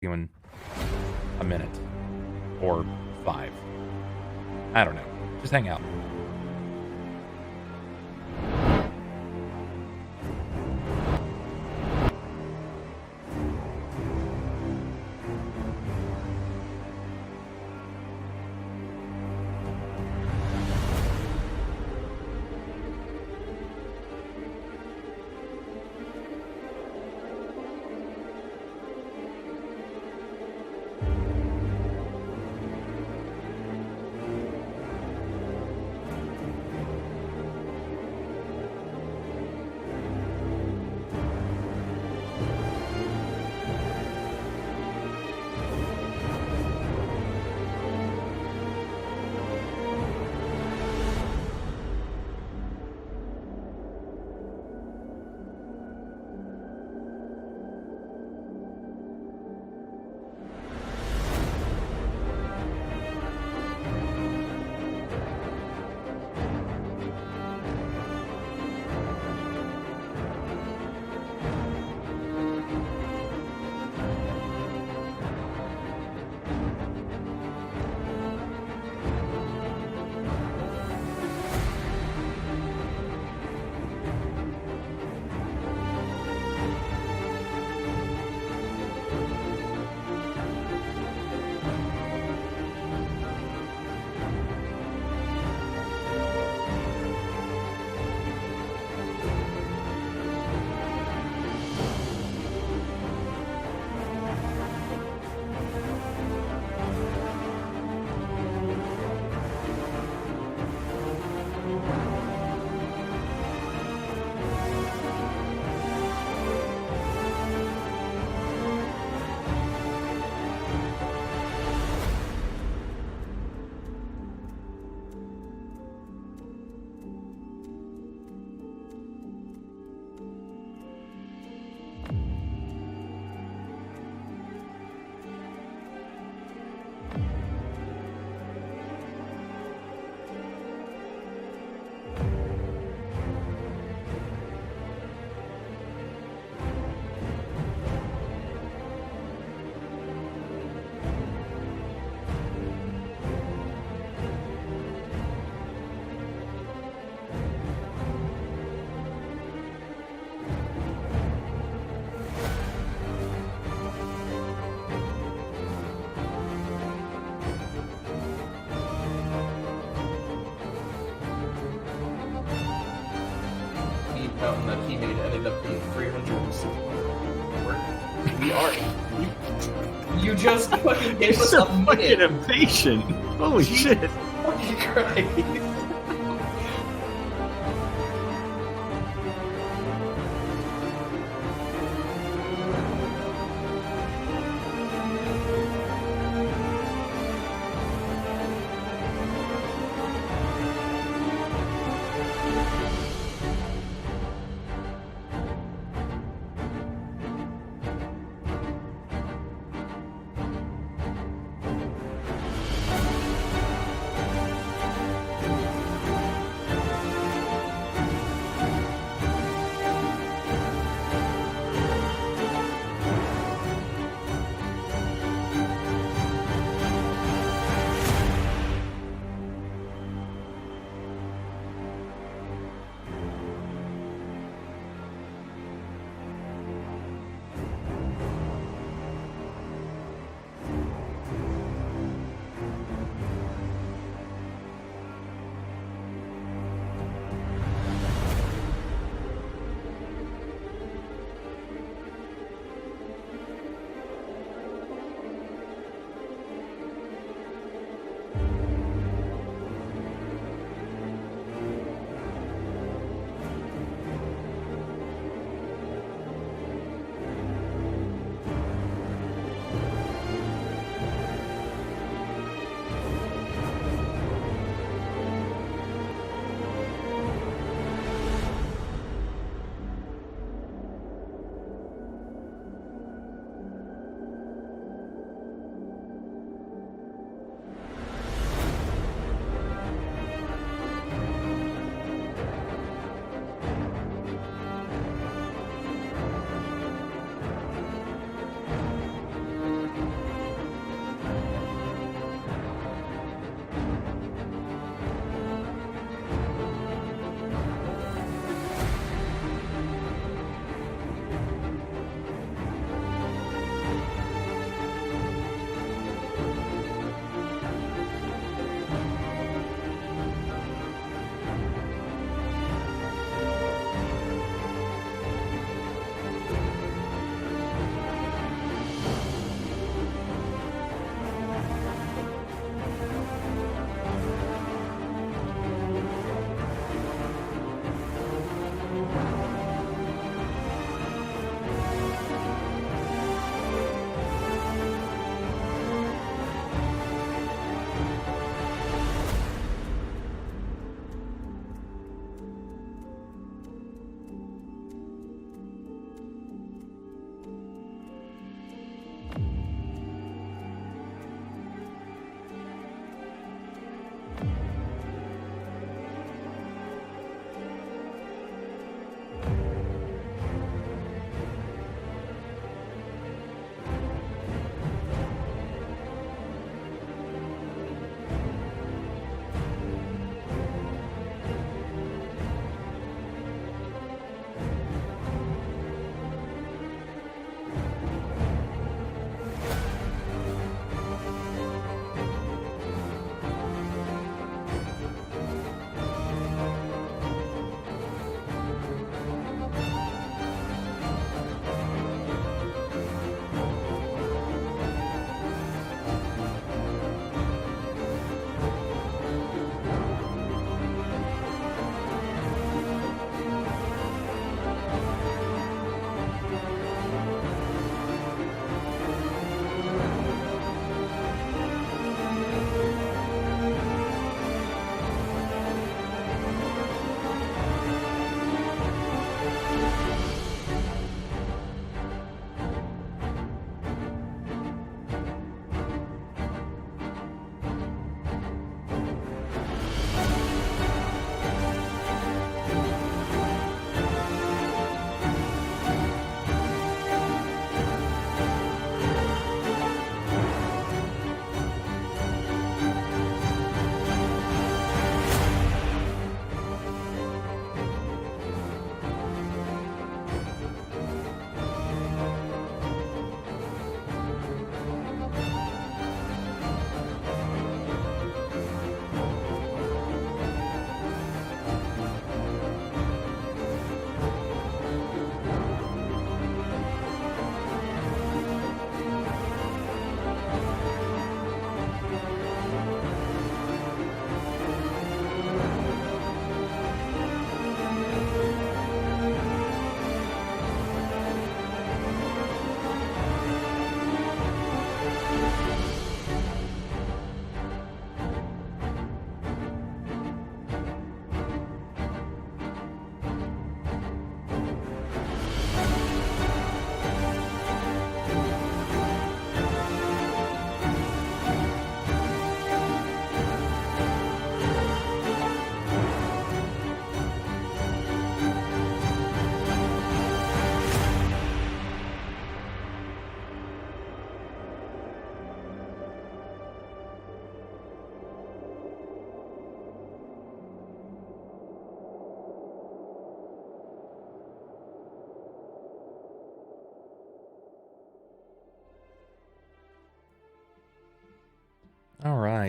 you in a minute. Or 5. I don't know. Just hang out. Mountain that he made ended up being 360. We are. You just fucking gave us so a fucking minute. impatient. Holy shit. Fucking Christ.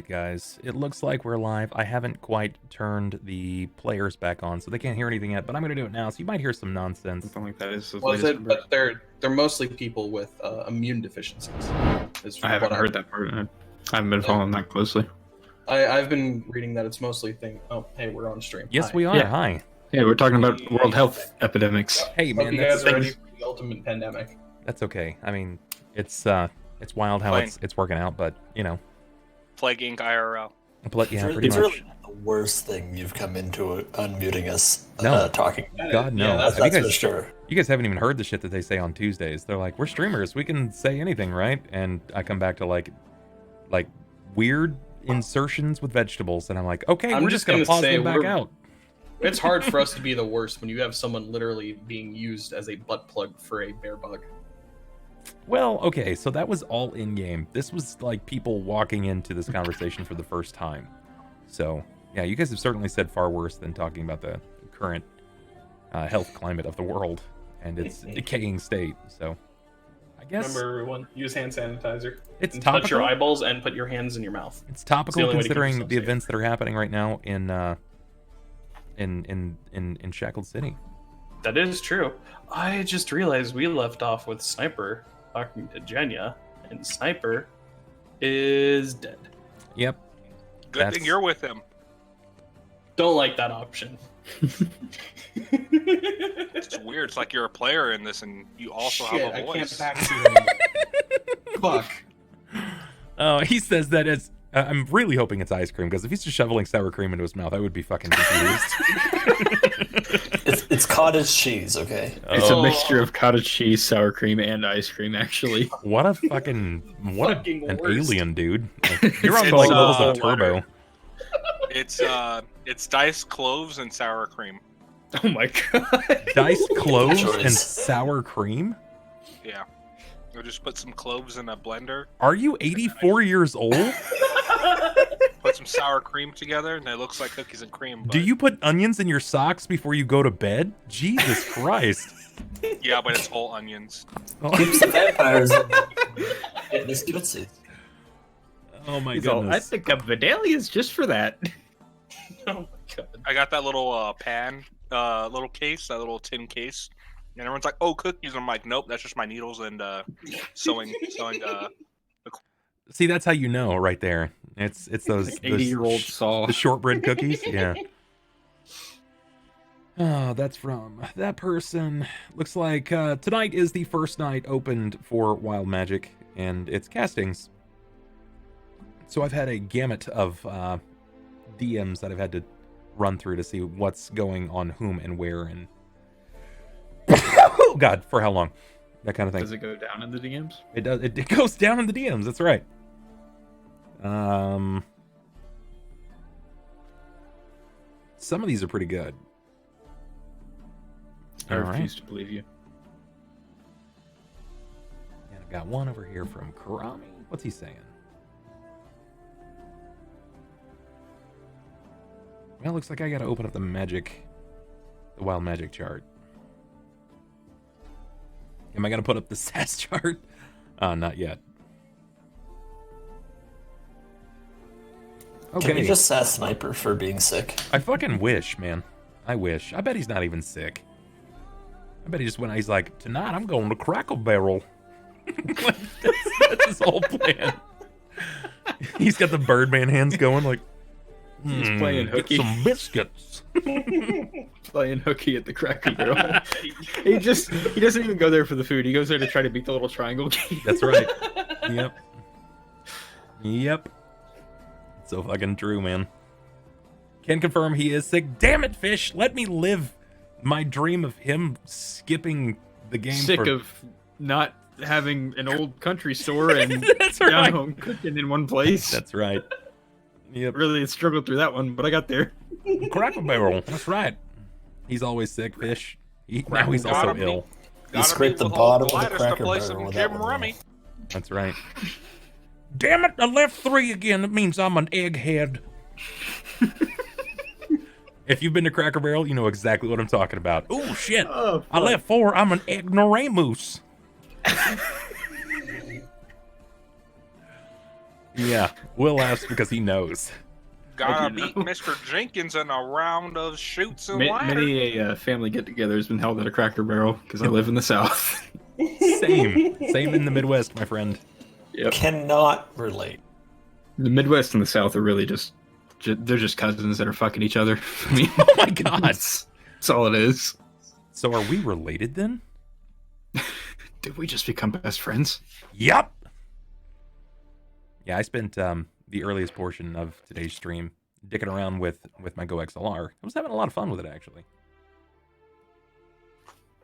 right, guys. It looks like we're live. I haven't quite turned the players back on, so they can't hear anything yet, but I'm going to do it now, so you might hear some nonsense. Something like that is the Was latest it? But they're mostly people with immune deficiencies. I haven't heard that part. I haven't been following that closely. I've been reading that it's mostly Oh, hey, we're on stream. Yes, Hi. we are. Yeah. Hi. Yeah, we're talking about world health epidemics. Hey, Hope man, you guys are ready for the ultimate pandemic. that's okay. I mean, it's wild how Fine. it's working out, but, you know. Plague Inc. IRL. Yeah, pretty It's much. really not the worst thing you've come into unmuting us No. talking. God, no. Yeah, That's you, for guys, sure. you guys haven't even heard the shit that they say on Tuesdays. They're like, we're streamers. We can say anything, right? And I come back to, like weird insertions with vegetables, and I'm like, okay, I'm we're just just going to gonna pause say them back we're- out. It's hard for us to be the worst when you have someone literally being used as a butt plug for a bear bug. Well, okay, so that was all in-game. This was like people walking into this conversation for the first time. So, yeah, you guys have certainly said far worse than talking about the current health climate of the world and its decaying state. So, I guess Remember, everyone, use hand sanitizer. it's And touch your topical. eyeballs and put your hands in your mouth. It's It's the topical only way to keep considering yourself the safe. events that are happening right now in Shackled City. That is true. I just realized we left off with Sniper talking to Jenya, and Sniper is dead. Yep. Good That's- thing you're with him. Don't like that option. It's weird. It's like you're a player in this, and you also Shit, have a voice. I can't backseat him. Fuck. Oh, he says that it's. I'm really hoping it's ice cream, because if he's just shoveling sour cream into his mouth, I would be fucking confused. It's cottage cheese, okay? It's Oh, a mixture of cottage cheese, sour cream, and ice cream, actually. what a fucking Fucking an worst. alien, dude. Like, you're on It's, like levels of water. turbo. It's diced cloves and sour cream. Oh my god. Diced cloves choice. and sour cream. Yeah. Or just put some cloves in a blender, Are you 84 years old? put some sour cream together, and it looks like cookies and cream. But, Do you put onions in your socks before you go to bed? Jesus Christ. Yeah, but it's whole onions. Keeps the vampires in this tootsie. Oh my He's all, I goodness. think a Vidalia's just for that. Oh my god. I got that little pan, little case, that little tin case, and everyone's like, "Oh, cookies!" I'm like, "Nope, that's just my needles and sewing." See, that's how you know right there. It's those, Like those 80-year-old saw. the shortbread cookies. Yeah. Oh, that's from that person. Looks like tonight is the first night opened for Wild Magic and its castings. So I've had a gamut of DMs that I've had to run through to see what's going on whom and where and oh god, for how long. That kind of thing. Does it go down in the DMs? It does. It goes down in the DMs. That's right. Some of these are pretty good. I All right. refuse to believe you. And I've got one over here from Karami. What's he saying? Well, looks like I gotta open up the wild magic chart. Am I gonna put up the SAS chart? Not yet. Okay. Can you just sass Sniper for being sick? I fucking wish, man. I wish. I bet he's not even sick. I bet he just went, he's like, tonight I'm going to Crackle Barrel. that's his whole plan. He's got the Birdman hands going like, He's playing get hooky. some biscuits. Playing hooky at the Cracker Barrel. he doesn't even go there for the food. He goes there to try to beat the little triangle game. That's right. Yep. Yep. So fucking true, man. Can confirm he is sick. Damn it, Fish. Let me live my dream of him skipping the game. Sick for... of not having an old country store and That's down right. home cooking in one place. That's right. Yep. Really struggled through that one, but I got there. Crackle Barrel. That's right. He's always sick, Fish. Now he's also Gotta be. ill. You scraped the bottom of the Cracker Barrel with that Jim one. Rummy. That's right. Damn it, I left 3 again. That means I'm an egghead. If you've been to Cracker Barrel, you know exactly what I'm talking about. Oh, shit. Oh, I left 4. I'm an ignoramus. Yeah, Will asks because he knows. Gotta you beat know. Mr. Jenkins in a round of shoots and ladders. Many a family get-together has been held at a Cracker Barrel because I live in the South. Same in the Midwest, my friend. Yep. Cannot relate. The Midwest and the South are really they're just cousins that are fucking each other. I mean, Oh my god. that's all it is. So are we related then? Did we just become best friends? Yup. Yeah, I spent the earliest portion of today's stream dicking around with my Go XLR. I was having a lot of fun with it, actually.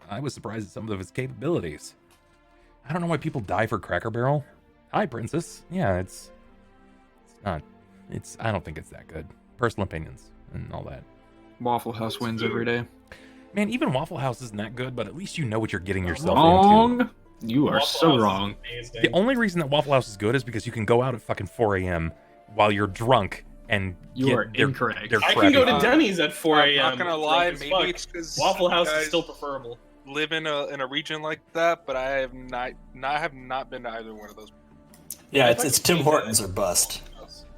I was surprised at some of its capabilities. I don't know why people die for Cracker Barrel. Hi, Princess. Yeah, it's not. I don't think it's that good. Personal opinions and all that. Waffle House wins every day. Man, even Waffle House isn't that good, but at least you know what you're getting yourself into. Wrong. You are Waffle so House is wrong. amazing. The only reason that Waffle House is good is because you can go out at fucking 4 a.m. while you're drunk and You are incorrect. Their I can go crappy to Denny's at 4 I'm a.m. not gonna drunk lie, as maybe fuck. it's because Waffle House is still preferable. live in a region like that, but I have not been to either one of those. Yeah, it's Tim Hortons or bust.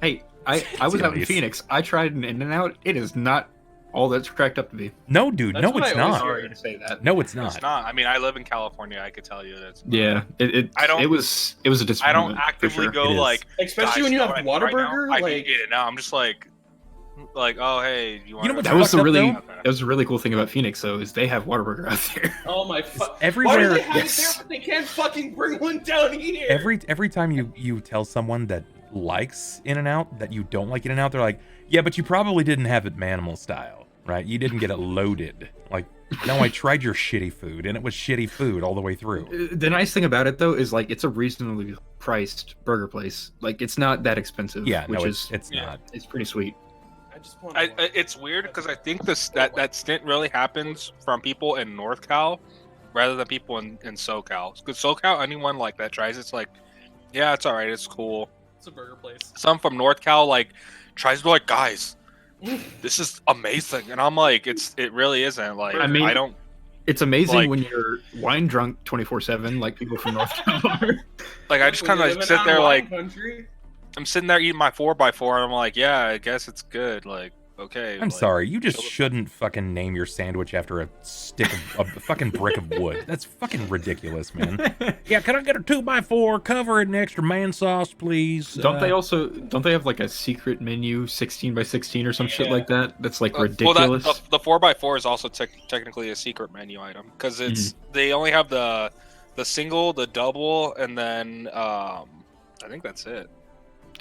Hey, I was out in Nice. Phoenix. I tried an In-N-Out. It is not all that's cracked up to be. No, dude. That's No, what it's I always not. hear. Sorry to say that. No, it's not. It's not. I mean, I live in California. I could tell you that's. Yeah, it was a disappointment. I don't for actively sure. go It is. like. Especially "Guys, when you know have what I need right Whataburger, now? I like- can get it now. I'm just like, oh hey, you want? know what That was fucked the up, really cool thing about Phoenix though is they have Whataburger out there. Oh my fuck! everywhere- Why do they have yes. it there, but they can't fucking bring one down here? Every time you tell someone that likes In-N-Out that you don't like In-N-Out, they're like, yeah, but you probably didn't have it Manimal style, right? You didn't get it loaded. Like, no, I tried your shitty food, and it was shitty food all the way through. The nice thing about it though is like it's a reasonably priced burger place. Like it's not that expensive. Yeah, which no, is it's not. it's pretty sweet. I just want. It's weird because I think that stint really happens from people in North Cal rather than people in SoCal. Because SoCal, anyone like that tries it's like, yeah, it's all right, it's cool. It's a burger place. Some from North Cal like tries to be like, guys, this is amazing, and I'm like, it really isn't. Like, I mean, I don't. It's amazing Like- when you're wine drunk 24/7, like people from North Cal are. Like, I just When kind you of live in sit there wine like, country. I'm sitting there eating my 4x4, and I'm like, yeah, I guess it's good. Like, okay. I'm like, sorry, you just chill the shouldn't fucking name your sandwich after a stick of a fucking brick of wood. That's fucking ridiculous, man. Yeah, can I get a 2x4, cover it in extra man sauce, please? Don't they have like a secret menu 16x16 or some shit Yeah. like that? That's like Well, ridiculous. the 4x4 is also technically a secret menu item because it's they only have the single, the double, and then I think that's it.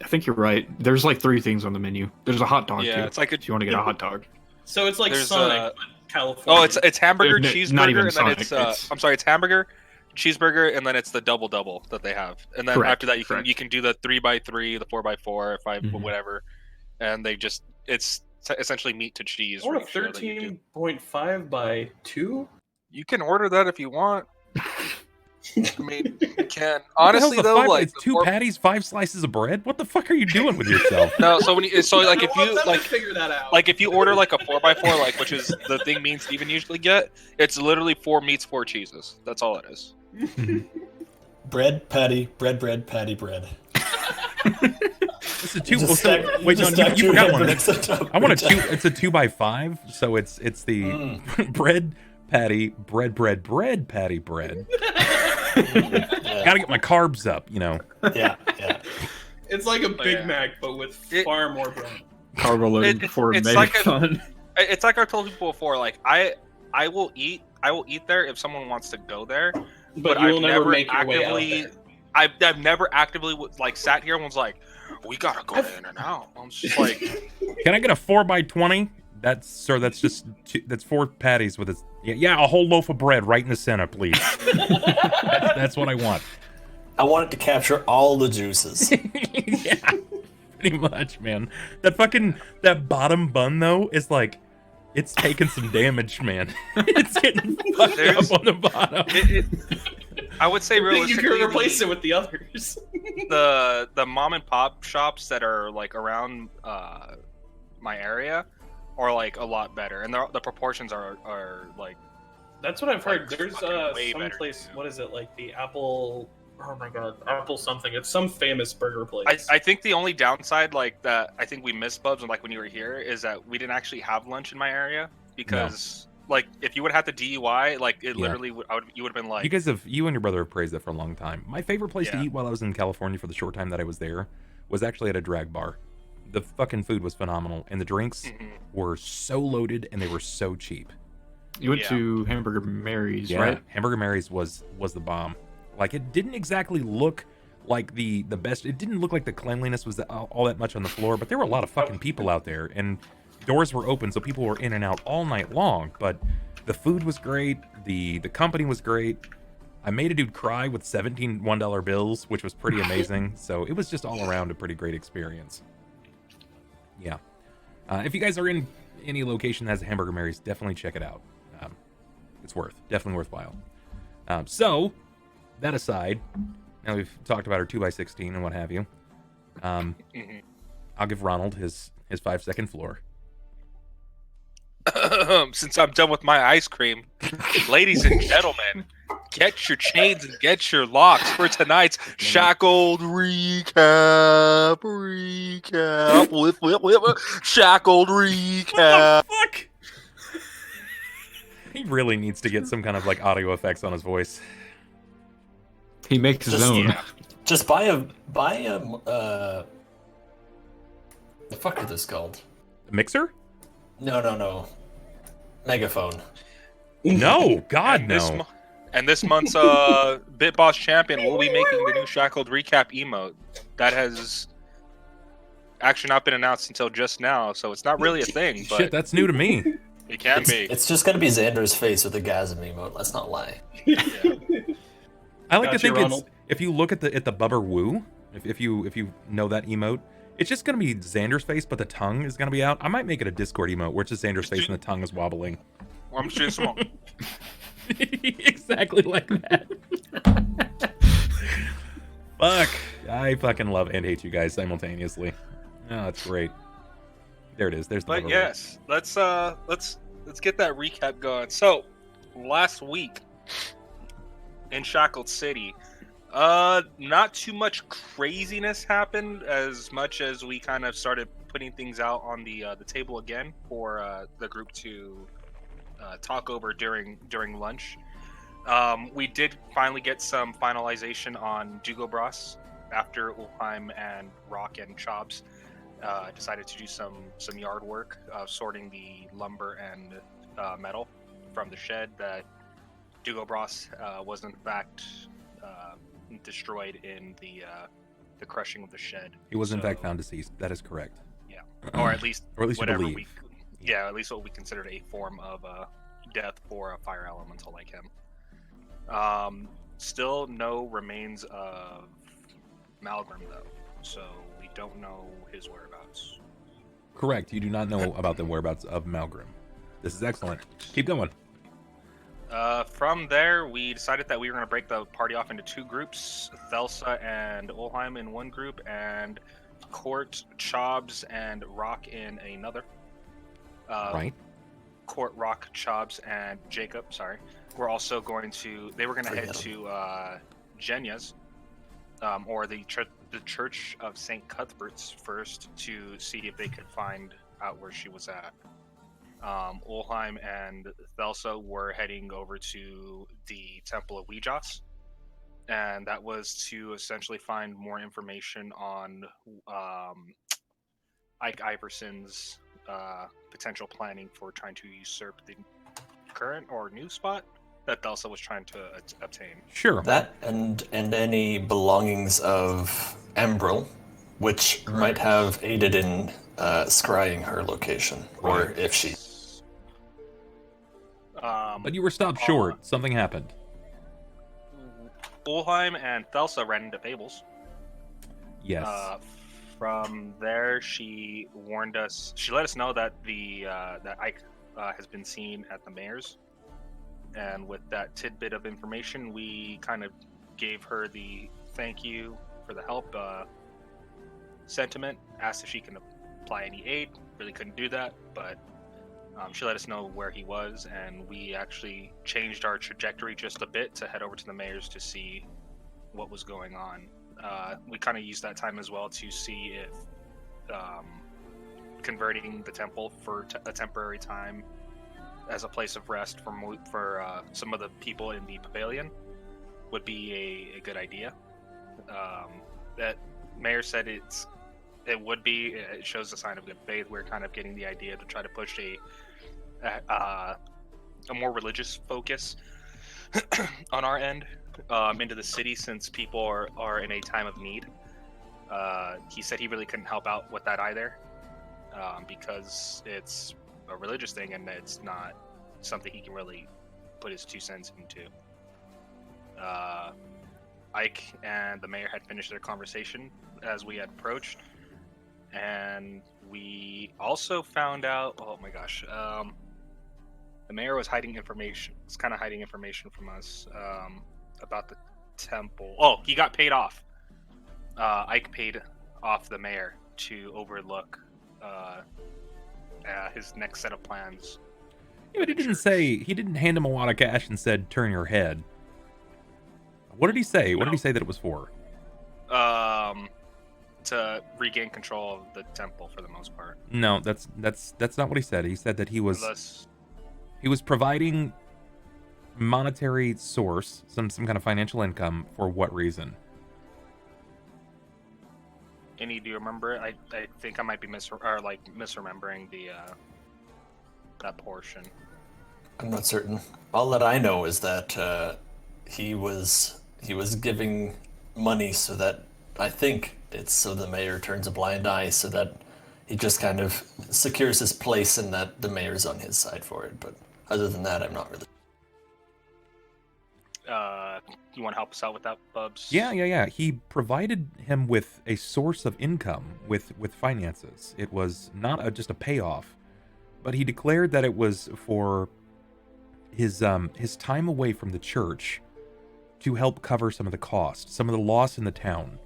I think you're right. There's like 3 things on the menu. There's a hot dog Yeah, too. it's like if you want to get a hot dog. So it's like There's, Sonic, but California. Oh, it's hamburger, There's not cheeseburger, even and then Sonic, it's it's- I'm sorry, it's hamburger, cheeseburger, and then it's the double that they have, and then Correct, after that correct. you can do the 3x3, the 4x4, 5 Mhm. whatever, and they just it's essentially meat to cheese. Or a ratio that you do. 13.5 by 2. You can order that if you want. I mean, you can. What the hell's Honestly, the though, five- like it's 2 patties, 5 slices of bread. What the fuck are you doing with yourself? no. So when you, so like if I want you them like to figure that out. like if you order like a 4x4, like which is the thing me and Steven usually get, it's literally 4 meats, 4 cheeses. That's all it is. Bread, patty, bread, patty, bread. It's a 2. You Oh, just so, stack- wait, no, just stack you two forgot heads one. next to top I want a of each 2. other. It's a 2x5, so it's the bread patty, bread, patty, bread. Yeah. Gotta get my carbs up, you know. Yeah. It's like a Big yeah. Mac, but with It- far more bread. Carbo loaded It- before it's mega like a- fun. It's like I've told people before. Like I will eat there if someone wants to go there. But you will I've never make your way out actively- there. I've never actively like sat here and was like, we gotta go to In-N-Out. I'm just like, Can I get a 4x20? That's 4 patties with a a whole loaf of bread right in the center, please. That's what I want. I want it to capture all the juices. Yeah, pretty much, man. That bottom bun though is like, it's taking some damage, man. It's getting fucked There's- up on the bottom. I would say I think you realistically, can replace it with the others. the mom and pop shops that are like around my area are like a lot better, and the proportions are like That's what I've heard. Like, There's fucking way some better, place. yeah. What is it like? The Apple Oh my god, Apple something. It's some famous burger place. I think the only downside, like that, I think we missed Bubs, and like when you were here, is that we didn't actually have lunch in my area because, like, if you would have had the DUI, like, it literally you would have been like, you and your brother have praised it for a long time. My favorite place to eat while I was in California for the short time that I was there was actually at a drag bar. The fucking food was phenomenal, and the drinks were so loaded and they were so cheap. You went to Hamburger Mary's, right? Hamburger Mary's was the bomb. Like, it didn't exactly look like the best. It didn't look like the cleanliness was all that much on the floor, but there were a lot of fucking people out there, and doors were open, so people were in and out all night long. But the food was great. The company was great. I made a dude cry with 17 $1 bills, which was pretty amazing. So it was just all around a pretty great experience. Yeah. If you guys are in any location that has a Hamburger Mary's, definitely check it out. It's definitely worthwhile. So, that aside, now we've talked about our 2x16 and what have you. I'll give Ronald his 5-second floor. Since I'm done with my ice cream, ladies and gentlemen, get your chains and get your locks for tonight's Shackled recap. Shackled recap. Fuck! He really needs to get some kind of like audio effects on his voice. He makes his own. Just buy a the fuck are this called? A mixer? No. Megaphone. No, God, no. And this month's Bit Boss Champion will be making the new Shackled recap emote. That has actually not been announced until just now, so it's not really a thing. But shit, that's new to me. It can be. It's just gonna be Xander's face with a gasm emote. Let's not lie. Yeah. I like to think it's, if you look at the Bubber Woo, if you know that emote, it's just gonna be Xander's face, but the tongue is gonna be out. I might make it a Discord emote where it's just Xander's face and the tongue is wobbling. Well, I'm just small. Exactly like that. Fuck. I fucking love and hate you guys simultaneously. Oh, that's great. There it is. There's the But yes, let's get that recap going. So, last week in Shackled City, not too much craziness happened as much as we kind of started putting things out on the table again for the group to talk over during lunch. We did finally get some finalization on Dugobras after Ulhime and Rahk and Chobs decided to do some yard work, sorting the lumber and metal from the shed. That Dugobras was in fact destroyed in the crushing of the shed. He was in fact found deceased. That is correct. Yeah, or at least whatever believe. at least what we considered a form of death for a fire elemental like him. Still no remains of Malgrim though, so we don't know his whereabouts. Correct. You do not know about the whereabouts of Malgrim. This is excellent. Keep going. From there, we decided that we were going to break the party off into two groups: Thelsa and Ulhime in one group, and Cort, Chobs, and Rahk in another. Right. Cort, Rahk, Chobs, and Jakob. Sorry, we're also going to. They were going to head to Jenya's, or the Church of Saint Cuthbert's first to see if they could find out where she was at. Ulhime and Thelsa were heading over to the Temple of Weejas, and that was to essentially find more information on Ike Iverson's potential planning for trying to usurp the current or new spot that Thelsa was trying to obtain. Sure. That and any belongings of Embril, which might have aided in scrying her location, or if she. But you were stopped short. Something happened. Ulhime and Thelsa ran into Fables. Yes. From there, she warned us. She let us know that that Ike has been seen at the mayor's, and with that tidbit of information, we kind of gave her the thank you for the help sentiment. Asked if she can apply any aid. Really couldn't do that, but she let us know where he was, and we actually changed our trajectory just a bit to head over to the mayor's to see what was going on. We kind of used that time as well to see if converting the temple for a temporary time as a place of rest for some of the people in the pavilion would be a good idea. That mayor said it would be. It shows a sign of good faith. We're kind of getting the idea to try to push a more religious focus on our end into the city, since people are in a time of need. He said he really couldn't help out with that either, because it's a religious thing and it's not something he can really put his 2 cents into. Ike and the mayor had finished their conversation as we had approached, and we also found out, oh my gosh, the mayor was hiding information. It's kind of hiding information from us about the temple. Oh, he got paid off. Ike paid off the mayor to overlook his next set of plans. Yeah, but he didn't hand him a lot of cash and said, turn your head. What did he say? What did he say that it was for? To regain control of the temple for the most part. No, that's not what he said. He said that he was providing monetary source, some kind of financial income, for what reason? Any, do you remember it? I think I might be misremembering the that portion. I'm not certain. All that I know is that he was giving money so that, I think it's so the mayor turns a blind eye, so that he just kind of secures his place and that the mayor's on his side for it. But other than that, I'm not really. You want to help us out with that, Bubs? Yeah. He provided him with a source of income with finances. It was not just a payoff, but he declared that it was for his time away from the church to help cover some of the cost, some of the loss in the town.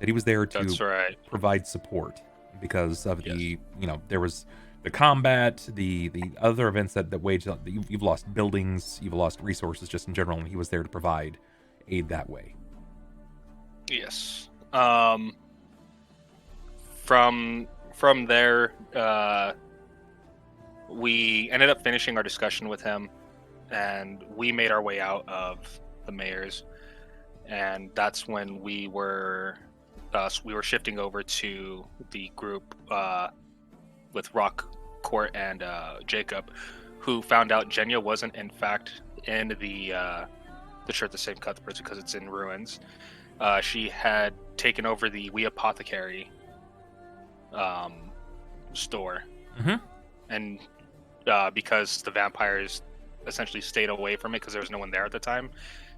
That he was there to provide support because of there was the combat, the other events that waged. You've lost buildings, you've lost resources just in general, and he was there to provide aid that way. Yes. From there, we ended up finishing our discussion with him, and we made our way out of the mayor's, and that's when we were shifting over to the group with Rahk, Cort, and Jakob, who found out Jenya wasn't in fact in the church, the same Cuthberts, because it's in ruins. She had taken over the We Apothecary store, and because the vampires essentially stayed away from it because there was no one there at the time,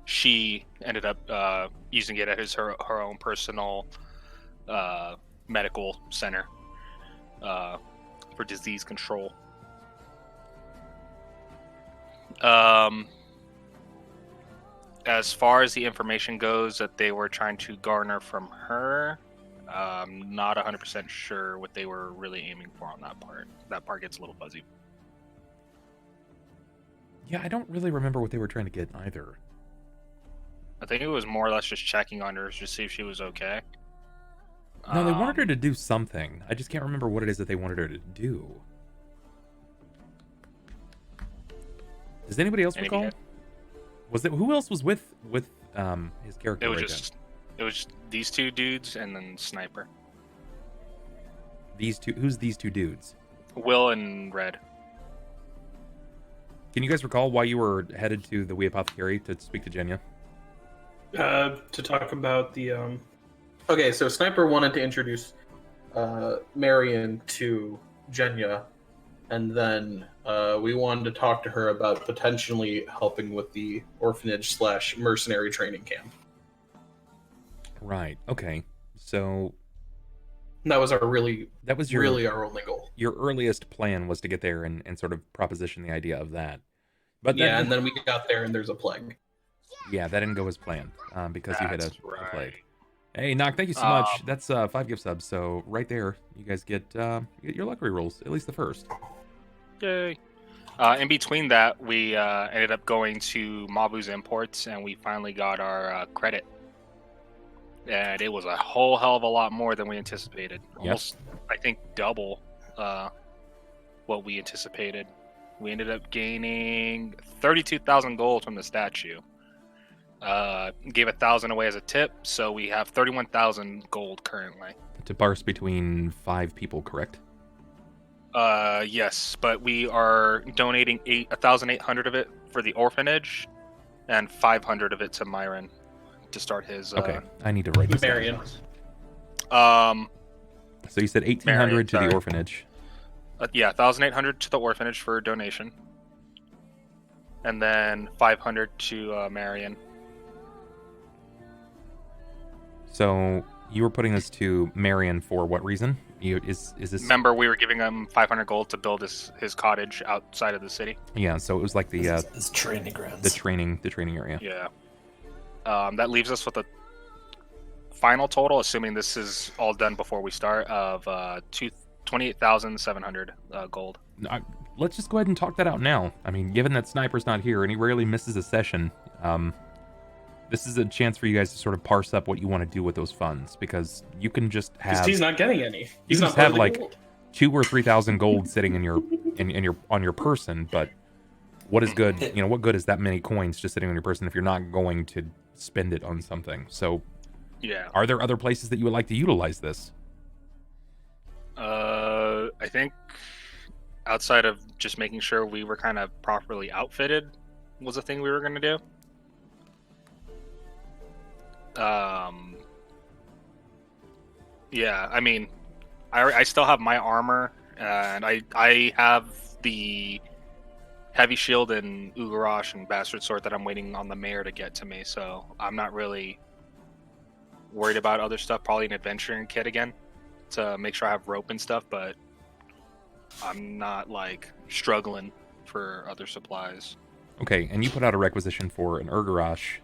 she ended up using it as her own personal medical center for disease control. As far as the information goes that they were trying to garner from her, I'm not 100% sure what they were really aiming for on that part. That part gets a little fuzzy. Yeah, I don't really remember what they were trying to get either. I think it was more or less just checking on her to see if she was okay. No, they wanted her to do something. I just can't remember what it is that they wanted her to do. Does anybody else recall? Who else was with his character? It was these two dudes and then Sniper. Who's these two dudes? Will and Red. Can you guys recall why you were headed to the We Apothecary to speak to Jenya? To talk about the okay, so Sniper wanted to introduce Marion to Jenya, and then we wanted to talk to her about potentially helping with the orphanage / mercenary training camp. Right. Okay. So that was our really our only goal. Your earliest plan was to get there and sort of proposition the idea of that. But yeah, and then we got there and there's a plague. Yeah, that didn't go as planned because you hit a plague. Hey, Knock, thank you so much. That's 5 gift subs. So right there, you guys get your luck rolls, at least the first. Yay. In between that, we ended up going to Mabu's Imports, and we finally got our credit. And it was a whole hell of a lot more than we anticipated. Almost, I think, double what we anticipated. We ended up gaining 32,000 gold from the statue. Gave 1,000 away as a tip, so we have 31,000 gold currently. To parse between 5 people, correct? Yes, but we are donating 1,800 of it for the orphanage, and 500 of it to Myron to start his. Okay, I need to write this Marion. down. So you said 1,800 Marion, to the orphanage. Yeah, 1,800 to the orphanage for a donation, and then 500 to Marion. So you were putting this to Marion for what reason? Is this? Remember, we were giving him 500 gold to build his cottage outside of the city. Yeah, so it was like the his training grounds. the training area. Yeah. That leaves us with a final total, assuming this is all done before we start, of 28,700 gold. Let's just go ahead and talk that out now. I mean, given that Sniper's not here and he rarely misses a session, this is a chance for you guys to sort of parse up what you want to do with those funds, because you can just have. Because he's not getting any. You He's can not just have part of the like gold. 2,000 or 3,000 gold sitting in your on your person, but what is good? You know, what good is that many coins just sitting on your person if you're not going to spend it on something? So, Yeah. are there other places that you would like to utilize this? I think outside of just making sure we were kind of properly outfitted was a thing we were going to do. Yeah, I mean, I still have my armor, and I have the heavy shield and Ugarash and Bastard Sword that I'm waiting on the mayor to get to me, so I'm not really worried about other stuff. Probably an adventuring kit again to make sure I have rope and stuff, but I'm not like struggling for other supplies. Okay, and you put out a requisition for an Ugarash.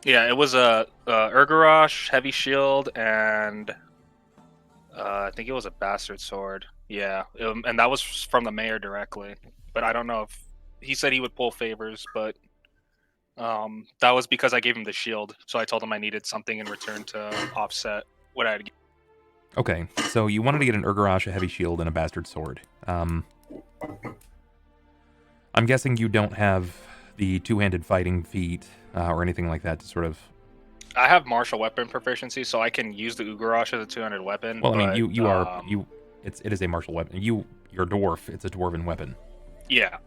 Yeah, it was a Urgarosh, heavy shield, and I think it was a Bastard Sword. Yeah, and that was from the mayor directly. But I don't know if he said he would pull favors, but that was because I gave him the shield. So I told him I needed something in return to offset what I had. Okay, so you wanted to get an Urgarosh, a heavy shield, and a Bastard Sword. I'm guessing you don't have the two-handed fighting feat or anything like that to sort of. I have martial weapon proficiency, so I can use the Ugarash as a two-handed weapon. Well, I mean, but, it is a martial weapon. You're a dwarf. It's a dwarven weapon. Yeah.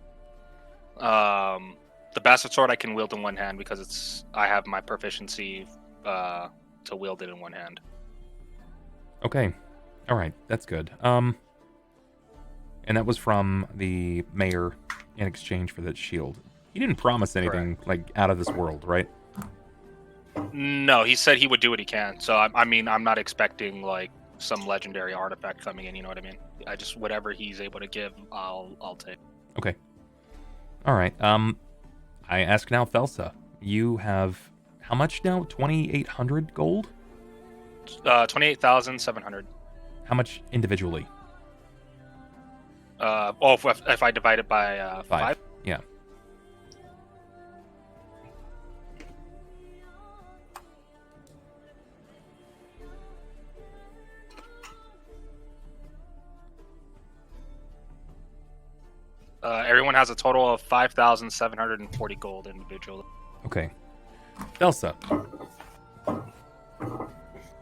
The Bastard Sword I can wield in one hand because I have my proficiency to wield it in one hand. Okay, all right, that's good. And that was from the mayor in exchange for that shield. He didn't promise anything like out of this world, right? No, he said he would do what he can. So I mean, I'm not expecting like some legendary artifact coming in. You know what I mean? I just whatever he's able to give, I'll take. Okay. All right. I ask now, Thelsa. You have how much now? 2,800 gold. 28,700. How much individually? If I divide it by 5. Yeah. Everyone has a total of 5,740 gold individually. Okay. Thelsa.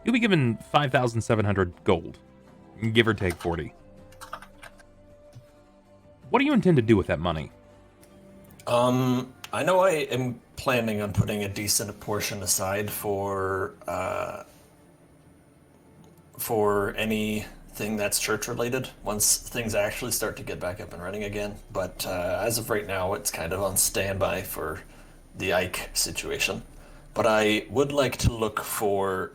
You'll be given 5,700 gold. Give or take 40. What do you intend to do with that money? I know I am planning on putting a decent portion aside for anything that's church related once things actually start to get back up and running again. But as of right now, it's kind of on standby for the Ike situation. But I would like to look for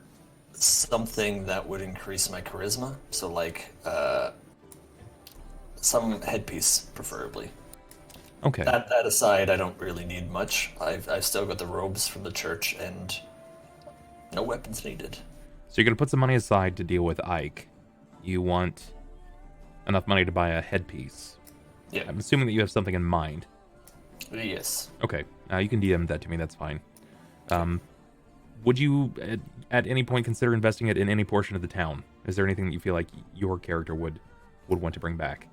something that would increase my charisma. So like some headpiece, preferably. Okay. That aside, I don't really need much. I've still got the robes from the church and no weapons needed. So you're going to put some money aside to deal with Ike. You want enough money to buy a headpiece. Yeah. I'm assuming that you have something in mind. Yes. Okay, you can DM that to me. That's fine. Would you, at any point, consider investing it in any portion of the town? Is there anything that you feel like your character would want to bring back?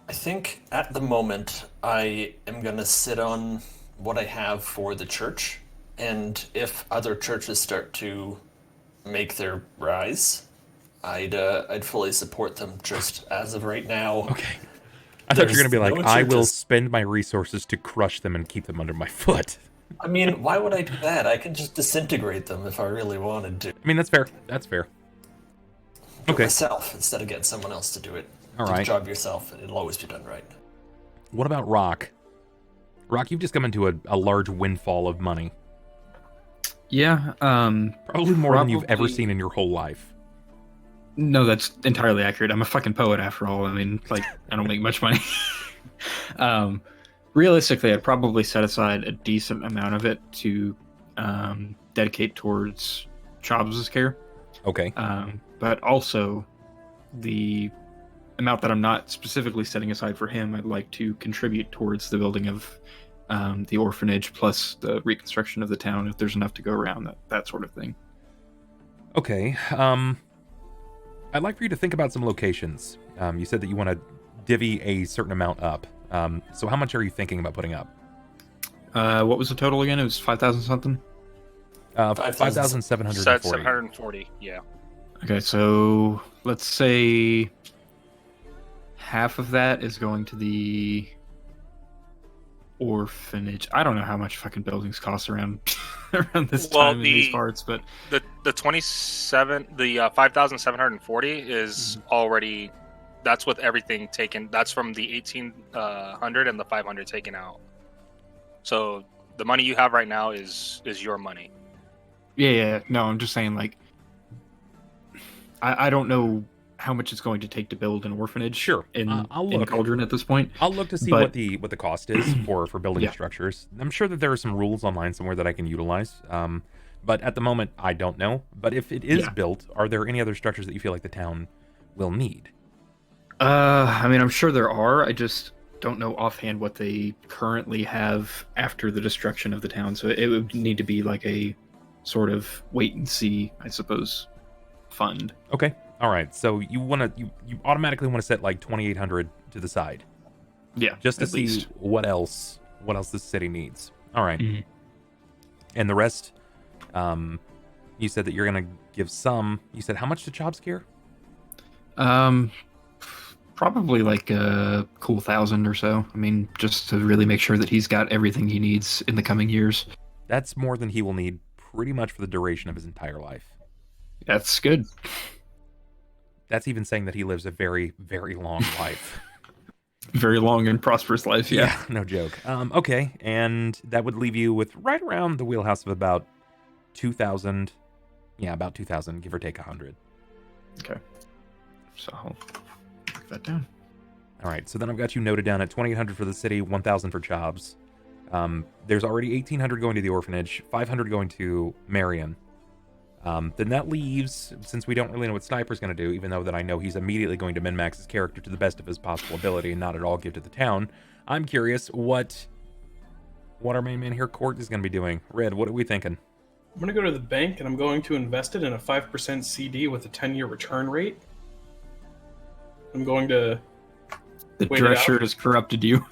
I think at the moment I am gonna sit on what I have for the church, and if other churches start to make their rise, I'd fully support them. Just as of right now. Okay. I thought you were gonna be like, no I will churches. spend my resources to crush them and keep them under my foot. I mean, why would I do that? I can just disintegrate them if I really wanted to. I mean, that's fair. That's fair. Do it Okay. myself instead of getting someone else to do it. All Do right. the job yourself, and it'll always be done right. What about Rahk? Rahk, you've just come into a large windfall of money. Yeah. Probably more than you've ever Probably- seen in your whole life. No, that's entirely accurate. I'm a fucking poet after all. I mean, like, I don't make much money. Realistically, I'd probably set aside a decent amount of it to dedicate towards Chobbs' care. Okay. But also, the amount that I'm not specifically setting aside for him, I'd like to contribute towards the building of the orphanage, plus the reconstruction of the town, if there's enough to go around, that sort of thing. Okay. I'd like for you to think about some locations. You said that you want to divvy a certain amount up. So how much are you thinking about putting up? What was the total again? It was 5,000 something? 5,740. Set 740. Yeah. Okay, so let's say half of that is going to the orphanage. I don't know how much fucking buildings cost around around this time in these parts, but The 5,740 is already. That's with everything taken. That's from the 1,800 and the 500 taken out. So the money you have right now is your money. yeah. No, I'm just saying, like, I don't know how much it's going to take to build an orphanage. Sure. in I'll in look. Cauldron at this point. I'll look to see But- what the cost is for building Yeah. structures. I'm sure that there are some rules online somewhere that I can utilize. But at the moment, I don't know. But if it is Yeah. built, are there any other structures that you feel like the town will need? I mean, I'm sure there are. I just don't know offhand what they currently have after the destruction of the town. So it would need to be like a sort of wait and see, I suppose, fund. Okay. All right. So you automatically want to set like 2,800 to the side, Yeah, just to at see least. what else this city needs. All right. Mhm. And the rest, you said that you're gonna give some. You said how much to Chobbs care? Probably like a cool 1,000 or so. I mean, just to really make sure that he's got everything he needs in the coming years. That's more than he will need pretty much for the duration of his entire life. That's good. That's even saying that he lives a very, very long life. Very long and prosperous life. Yeah. No joke. Okay, and that would leave you with right around the wheelhouse of about 2,000. Yeah, about 2,000, give or take 100. Okay. So I'll mark that down. All right, so then I've got you noted down at 2,800 for the city, 1,000 for Chobbs. There's already 1,800 going to the orphanage, 500 going to Marion. Then that leaves, since we don't really know what Sniper's going to do, even though that I know he's immediately going to min-max his character to the best of his possible ability and not at all give to the town, I'm curious what our main man here, Cort, is going to be doing. Red, what are we thinking? I'm going to go to the bank and I'm going to invest it in a 5% CD with a 10-year return rate. I'm going to... The Wait it dress out. shirt has corrupted you.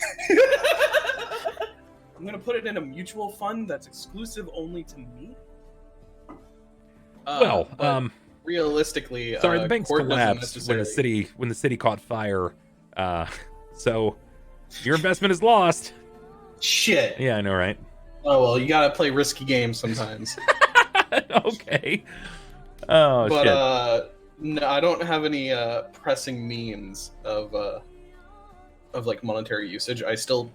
I'm going to put it in a mutual fund that's exclusive only to me. But realistically, sorry, the banks Cort doesn't collapsed when necessarily- the city caught fire. So your investment is lost. Shit. Yeah, I know, right? Oh well, you gotta play risky games sometimes. Okay. Oh But shit. no, I don't have any pressing means of like monetary usage. I still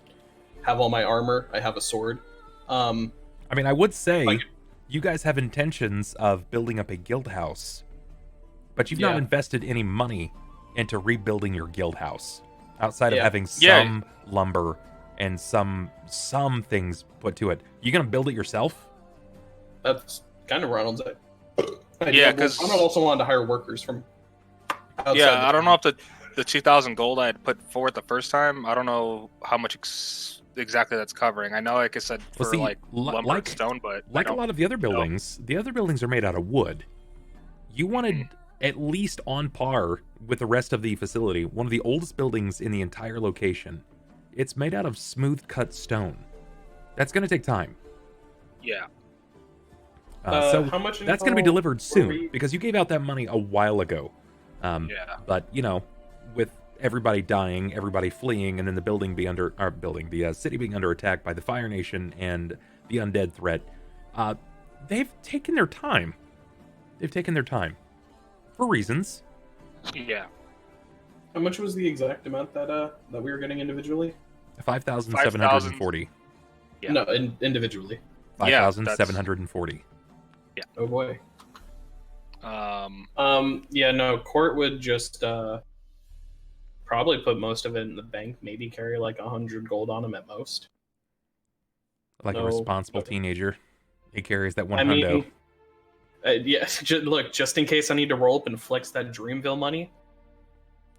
have all my armor. I have a sword. I mean, I would say like- you guys have intentions of building up a guild house, but you've not Yeah. invested any money into rebuilding your guild house outside of Yeah. having Yeah. some lumber and some things put to it. You gonna build it yourself? That's kind of Ronald's idea. Yeah, 'cause- Ronald also wanted to hire workers from outside. Yeah, I don't know if the the 2,000 gold I had put forward the first time. I don't know how much exactly that's covering. I know, like I said, for Well, see, like lumber and stone, but like a lot of the other buildings, the other buildings are made out of wood. You wanted at least on par with the rest of the facility, one of the oldest buildings in the entire location. It's made out of smooth cut stone. That's going to take time. Yeah. So how much that's going to be delivered soon because you gave out that money a while ago. Yeah. But you know, with everybody dying, everybody fleeing, and then the city being under attack by the Fire Nation and the undead threat, they've taken their time. They've taken their time for reasons. Yeah. How much was the exact amount that we were getting individually? 5,740. Yeah. No, individually. 5,740. Yeah. Oh boy. Yeah, no, Cort would just probably put most of it in the bank, maybe carry like 100 gold on him at most. Like a responsible teenager. He carries that one I mean, hundo. Yeah, look, just in case I need to roll up and flex that Dreamville money.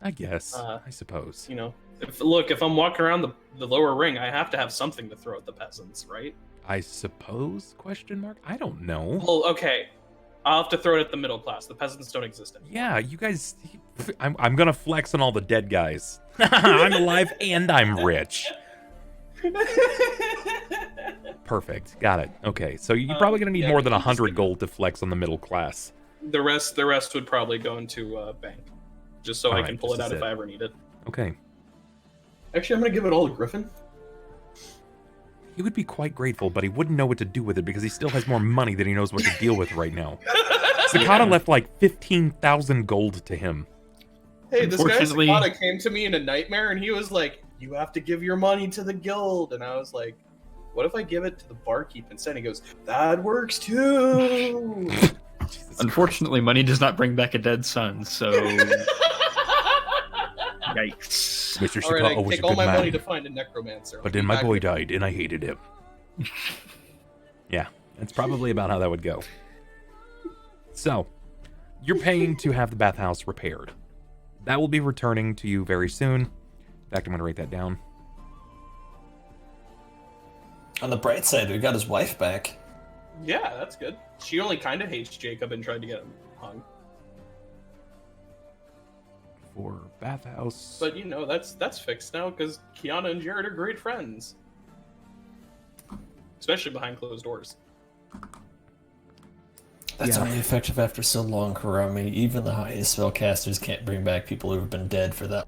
I guess. I suppose. You know, if I'm walking around the lower ring, I have to have something to throw at the peasants, right? I suppose? Question mark? I don't know. Well, okay. I'll have to throw it at the middle class. The peasants don't exist anymore. Yeah, you guys... I'm gonna flex on all the dead guys. I'm alive and I'm rich. Perfect. Got it. Okay, so you're probably gonna need more than 100 gold to flex on the middle class. The rest would probably go into bank, just so I can pull it out if I ever need it. Okay. Actually, I'm gonna give it all to Griffin. He would be quite grateful, but he wouldn't know what to do with it because he still has more money than he knows what to deal with right now. Cicada left like 15,000 gold to him. Hey, this guy Cicada came to me in a nightmare, and he was like, "You have to give your money to the guild," and I was like, "What if I give it to the barkeep instead?" He goes, "That works too." Unfortunately, money does not bring back a dead son, so yikes. Mr. Shackled was take a all good my man, money to find a necromancer. but then my boy died, and I hated him. Yeah, that's probably about how that would go. So, you're paying to have the bathhouse repaired. That will be returning to you very soon. In fact, I'm going to write that down. On the bright side, we got his wife back. Yeah, that's good. She only kind of hates Jacob and tried to get him hung. For bathhouse. But you know, that's fixed now because Kiana and Jared are great friends. Especially behind closed doors. That's only effective after so long, Harami. Even the highest spellcasters can't bring back people who have been dead for that.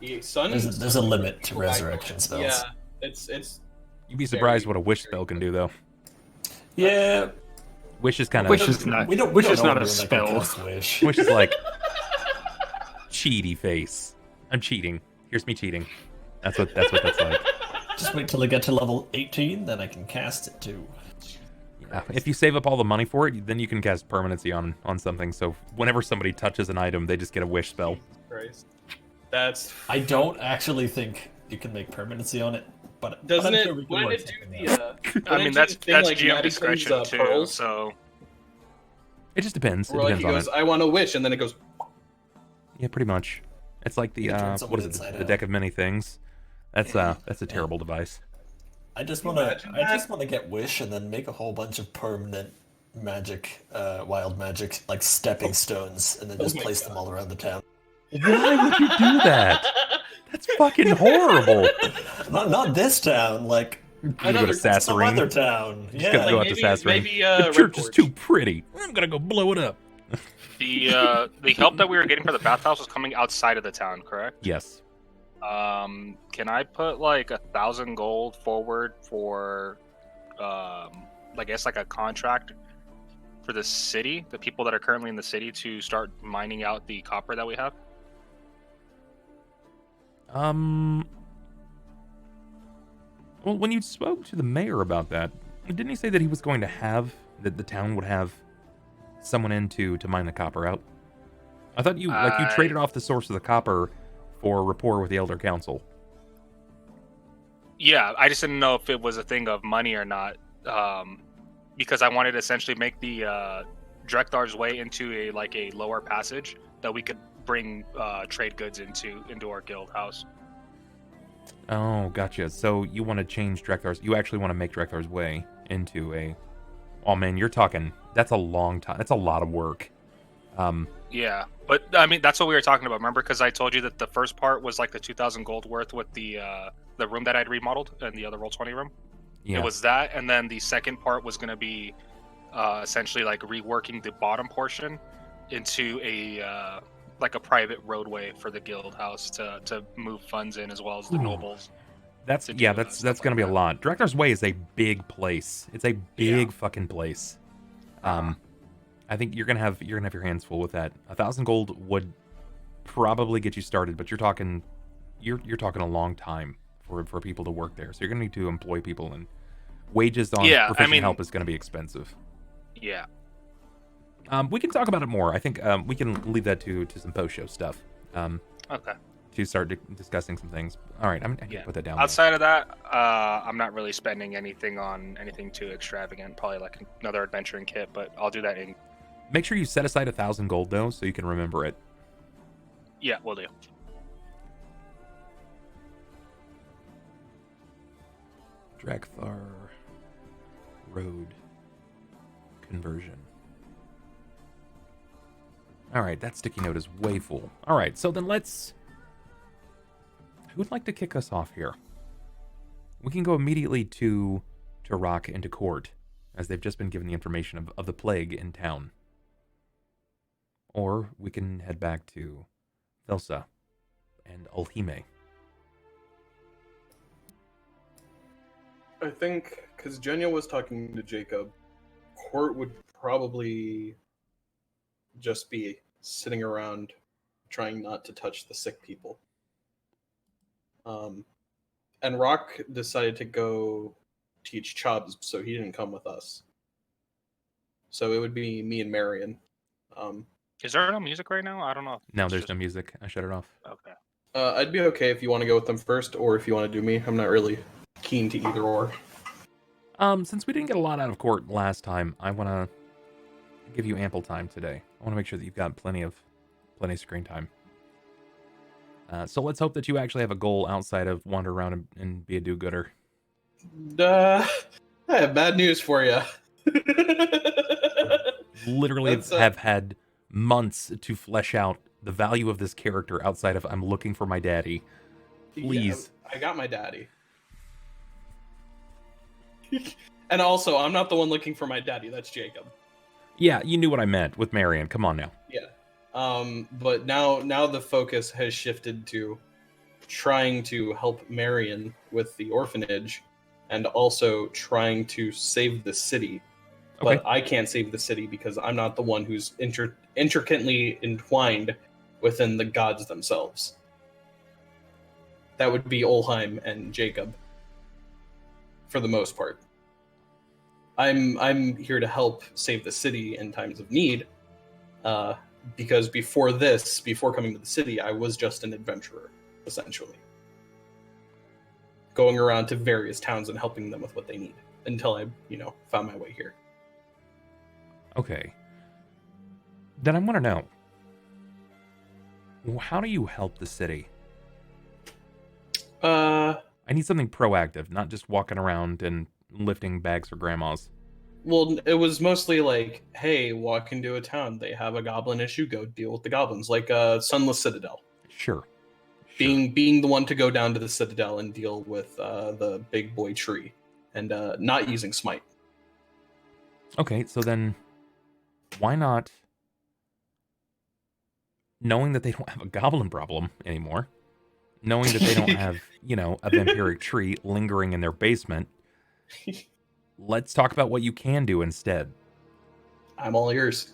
Yeah, there's a limit to resurrection spells. Yeah, it's. You'd be surprised what a wish spell can do, though. Yeah. Wish is kind of... Wish is not a spell. Wish. Wish is like... cheaty face. I'm cheating. Here's me cheating. That's what that's like. Just wait till I get to level 18, then I can cast it too. Yeah, if you save up all the money for it, then you can cast permanency on something. So whenever somebody touches an item, they just get a wish spell. Christ. That's. I don't actually think you can make permanency on it, but doesn't it? Sure wouldn't it do the? I mean, that's like GM discretion too. Pearls? So it just depends. Or like he goes, "I want a wish," and then it goes. Yeah, pretty much. It's like the what is it? The deck of many things. That's a terrible device. I just want to get wish and then make a whole bunch of permanent magic, wild magic, like stepping stones, and then just place them all around the town. Why would you do that? That's fucking horrible. Not this town. Like I'm gonna go to some other town. Yeah, gonna go out to Sassurin. The church is too pretty. I'm gonna go blow it up. The help that we were getting for the bathhouse was coming outside of the town, correct? Yes. Can I put like 1,000 gold forward for, I guess like a contract for the city, the people that are currently in the city to start mining out the copper that we have? Well, when you spoke to the mayor about that, didn't he say that he was going to have that the town would have someone in to mine the copper out? I thought you traded off the source of the copper for rapport with the Elder Council. Yeah, I just didn't know if it was a thing of money or not, because I wanted to essentially make the Drektar's way into a lower passage that we could bring trade goods into our guild house. Oh, gotcha. So you want to change Drek'Thar's... You actually want to make Drek'Thar's Way into a... Oh, man, you're talking... That's a long time. That's a lot of work. Yeah, but I mean that's what we were talking about. Remember, because I told you that the first part was like the 2,000 gold worth with the room that I'd remodeled and the other Roll20 room. Yeah. It was that, and then the second part was going to be essentially like reworking the bottom portion into a like a private roadway for the guild house to move funds in, as well as the nobles. That's to yeah. do, That's stuff going to like be a that. lot. Drek'Thar's Way is a big place. It's a big fucking place. I think you're gonna have your hands full with that. 1,000 gold would probably get you started, but you're talking a long time for people to work there. So you're gonna need to employ people, and wages on proficient help is gonna be expensive. Yeah. We can talk about it more. I think we can leave that to some post show stuff. Okay. To start discussing some things. All right, I can put that down. Outside of that, I'm not really spending anything on anything too extravagant. Probably like another adventuring kit, but I'll do that in. Make sure you set aside 1,000 gold though, so you can remember it. Yeah, we'll do. Drek'Thar Road conversion. All right, that sticky note is way full. All right, so then let's... Who would like to kick us off here? We can go immediately to Rahk and to Cort, as they've just been given the information of the plague in town. Or we can head back to Thelsa and Ulhime. I think, because Jenya was talking to Jakob, Cort would probably just be sitting around trying not to touch the sick people. And Rahk decided to go teach Chubbs, so he didn't come with us. So it would be me and Marion. Is there no music right now? I don't know. No, there's no music. I shut it off. Okay. I'd be okay if you want to go with them first, or if you want to do me. I'm not really keen to either or. Since we didn't get a lot out of Cort last time, I want to give you ample time today. I want to make sure that you've got plenty of screen time. So let's hope that you actually have a goal outside of wander around and be a do-gooder. I have bad news for you. Literally have had months to flesh out the value of this character outside of I'm looking for my daddy. Please. Yeah, I got my daddy. And also, I'm not the one looking for my daddy. That's Jakob. Yeah, you knew what I meant with Marion. Come on now. Yeah. But now the focus has shifted to trying to help Marion with the orphanage, and also trying to save the city. Okay. But I can't save the city because I'm not the one who's intricately entwined within the gods themselves. That would be Ulhime and Jakob, for the most part. I'm here to help save the city in times of need, because before coming to the city, I was just an adventurer, essentially. Going around to various towns and helping them with what they need, until I, found my way here. Okay. Then I want to know, how do you help the city? I need something proactive, not just walking around and lifting bags for grandmas. Well, it was mostly like, hey, walk into a town. They have a goblin issue. Go deal with the goblins. Like Sunless Citadel. Sure. Being the one to go down to the Citadel and deal with the big boy tree. And not using Smite. Okay, so then why not, knowing that they don't have a goblin problem anymore, knowing that they don't have, a vampiric tree lingering in their basement, let's talk about what you can do instead. I'm all ears.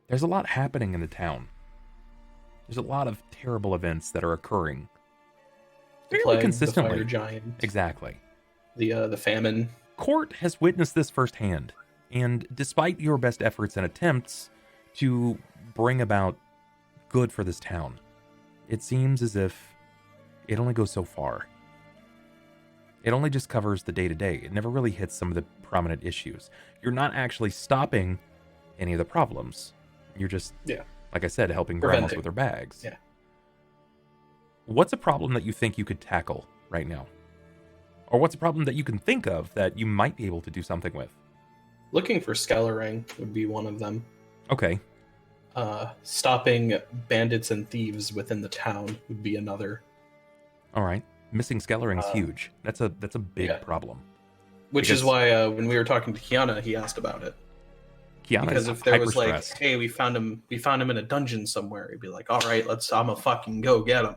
There's a lot happening in the town. There's a lot of terrible events that are occurring fairly Plague, consistently. The fire giant. Exactly. The famine. Cort has witnessed this firsthand, and despite your best efforts and attempts to bring about good for this town, it seems as if it only goes so far. It only just covers the day-to-day. It never really hits some of the prominent issues. You're not actually stopping any of the problems. You're just Like I said, helping grandmas Preventing. with their bags. Yeah. What's a problem that you think you could tackle right now? Or what's a problem that you can think of that you might be able to do something with? Looking for Skellering would be one of them. Okay. Stopping bandits and thieves within the town would be another. All right. Missing Skellering's huge. That's a big yeah. problem. Which is why when we were talking to Kiana, he asked about it. Kiana Because is if there was like, hyper-stressed. hey, we found him in a dungeon somewhere, he'd be like, all right, I'ma fucking go get him.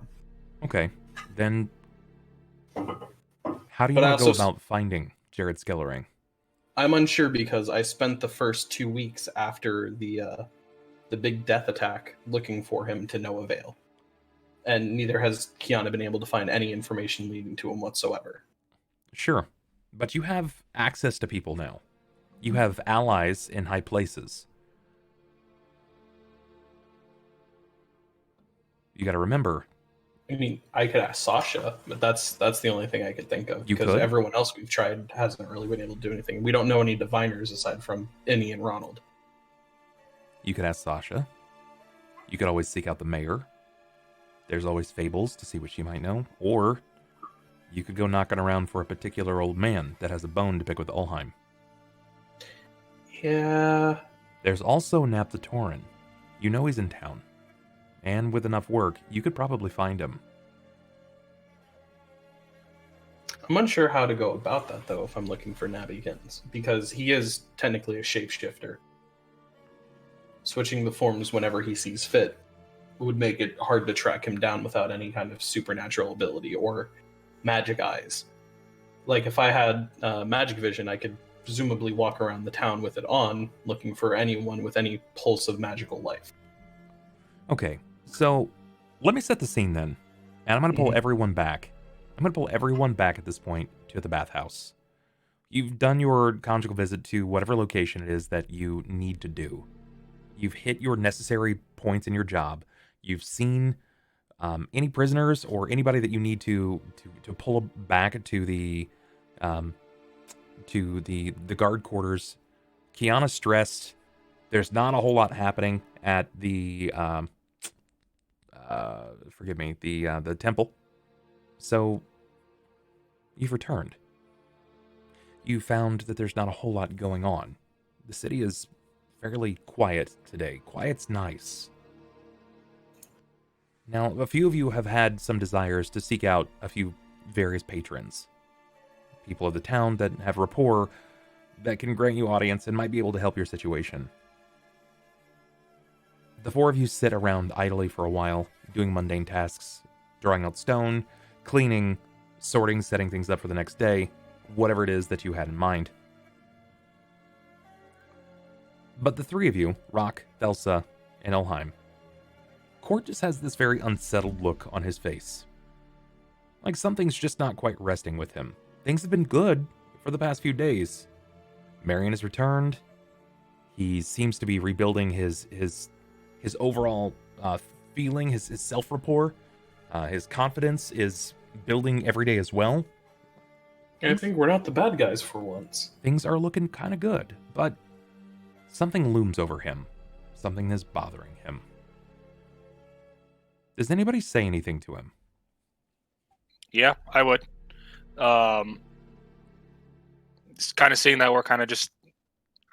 Okay. Then how do you But I want to go also- about finding Jared Skellering? I'm unsure because I spent the first 2 weeks after the big death attack looking for him to no avail. And neither has Kiana been able to find any information leading to him whatsoever. Sure. But you have access to people now. You have allies in high places. You got to remember. I mean, I could ask Sasha, but that's the only thing I could think of. You because could? everyone else we've tried hasn't really been able to do anything. We don't know any diviners aside from Innie and Ronald. You could ask Sasha. You could always seek out the mayor. There's always Fables to see what she might know. Or you could go knocking around for a particular old man that has a bone to pick with Ulhime. Yeah. There's also Nap the Tauren. You know he's in town. And with enough work, you could probably find him. I'm unsure how to go about that, though, if I'm looking for Nabigans. Because he is technically a shapeshifter. Switching the forms whenever he sees fit would make it hard to track him down without any kind of supernatural ability or magic eyes. Like, if I had magic vision, I could presumably walk around the town with it on, looking for anyone with any pulse of magical life. Okay, so let me set the scene then. And I'm going to pull Mhm. everyone back. I'm going to pull everyone back at this point to the bathhouse. You've done your conjugal visit to whatever location it is that you need to do. You've hit your necessary points in your job. You've seen any prisoners or anybody that you need to pull back to the guard quarters. Kiana's stressed. There's not a whole lot happening at the the temple. So you've returned. You found that there's not a whole lot going on. The city is fairly quiet today. Quiet's nice. Now, a few of you have had some desires to seek out a few various patrons. People of the town that have rapport that can grant you audience and might be able to help your situation. The four of you sit around idly for a while, doing mundane tasks, drawing out stone, cleaning, sorting, setting things up for the next day, whatever it is that you had in mind. But the three of you, Rahk, Thelsa, and Ulhime, Cort just has this very unsettled look on his face. Like something's just not quite resting with him. Things have been good for the past few days. Marion has returned. He seems to be rebuilding his overall feeling, his self-rapport. His confidence is building every day as well. I think we're not the bad guys for once. Things are looking kind of good, but something looms over him. Something is bothering him. Does anybody say anything to him? Yeah, I would. It's kind of seeing that we're kind of just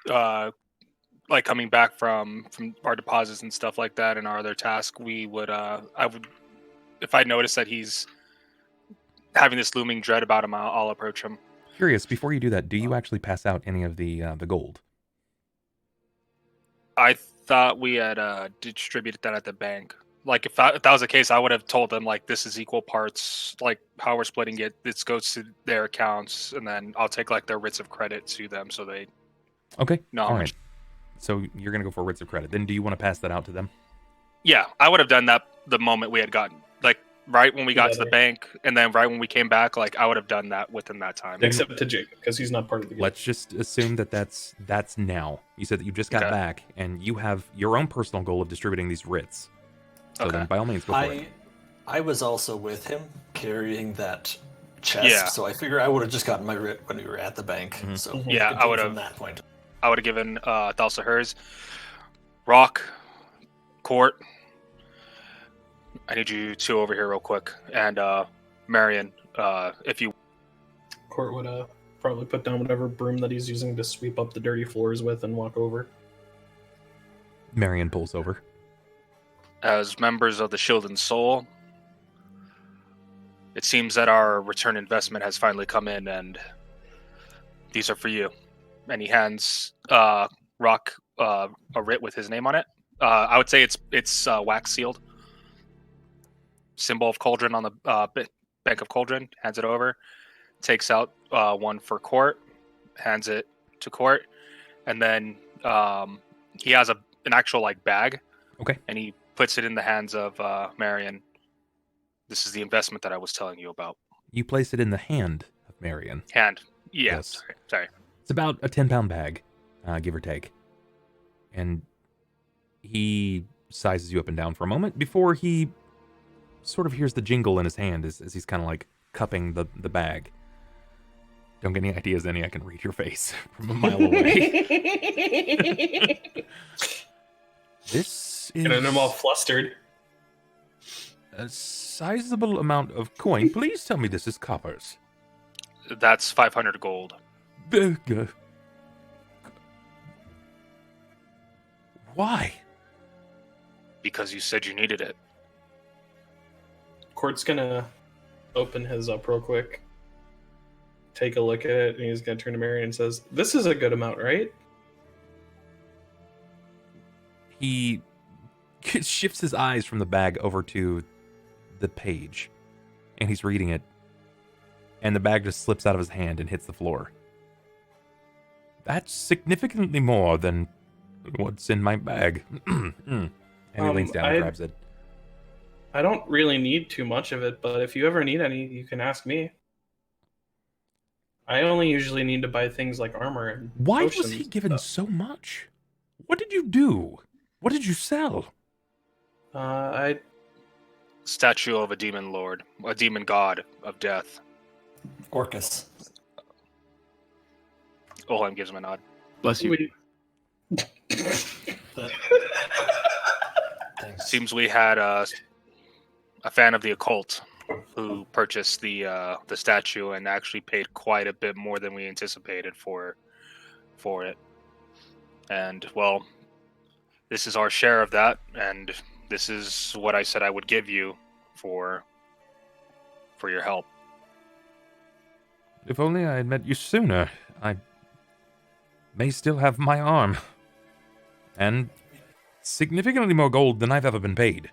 like coming back from our deposits and stuff like that and our other task, we would I would, if I notice that he's having this looming dread about him, I'll approach him. Curious, before you do that, do you actually pass out any of the gold? I thought we had distributed that at the bank. Like if that was the case, I would have told them like this is equal parts, like how we're splitting it. This goes to their accounts, and then I'll take like their writs of credit to them, so they. Okay. No. All right. So you're gonna go for writs of credit. Then do you want to pass that out to them? Yeah, I would have done that the moment we had gotten, like right when we got to the Together. bank, and then right when we came back, like I would have done that within that time. Except to Jacob, because he's not part of the guild. Let's just assume that that's now. You said that you just got Okay. back, and you have your own personal goal of distributing these writs. So Okay. then, by all means, go for it. I was also with him carrying that chest, Yeah. so I figure I would have just gotten my writ when we were at the bank. Mhm. So we Yeah, could I take would've- from that point. I would have given Thelsa hers. Rahk, Cort, I need you two over here real quick. And Marion, if you... Cort would probably put down whatever broom that he's using to sweep up the dirty floors with and walk over. Marion pulls over. As members of the Shield and Soul, it seems that our return investment has finally come in, and these are for you. And he hands Rahk a writ with his name on it. I would say it's wax sealed. Symbol of Cauldron on the Bank of Cauldron. Hands it over. Takes out one for Cort. Hands it to Cort. And then he has an actual bag. Okay. And he puts it in the hands of Marion. This is the investment that I was telling you about. You place it in the hand of Marion. Hand. Yeah. Yes. Sorry. It's about a 10-pound bag, give or take. And he sizes you up and down for a moment before he sort of hears the jingle in his hand as he's kind of cupping the bag. Don't get any ideas, Any. I can read your face from a mile away. This is... And I'm all flustered. A sizable amount of coin. Please tell me this is coppers. That's 500 gold. Why? Because you said you needed it. Cort's gonna open his up real quick, take a look at it, and he's gonna turn to Marion and says, "This is a good amount, right?" He shifts his eyes from the bag over to the page, and he's reading it, and the bag just slips out of his hand and hits the floor. That's significantly more than what's in my bag. And he leans down and grabs it. I don't really need too much of it, but if you ever need any, you can ask me. I only usually need to buy things like armor and Why potions was he and given stuff. so much? What did you do? What did you sell? I Statue of a demon lord, a demon god of death. Orcus. Ulhime gives him a nod. Bless you. Thanks. Seems we had a fan of the occult who purchased the statue and actually paid quite a bit more than we anticipated for it. And well, this is our share of that, and this is what I said I would give you for your help. If only I had met you sooner. I may still have my arm. And significantly more gold than I've ever been paid.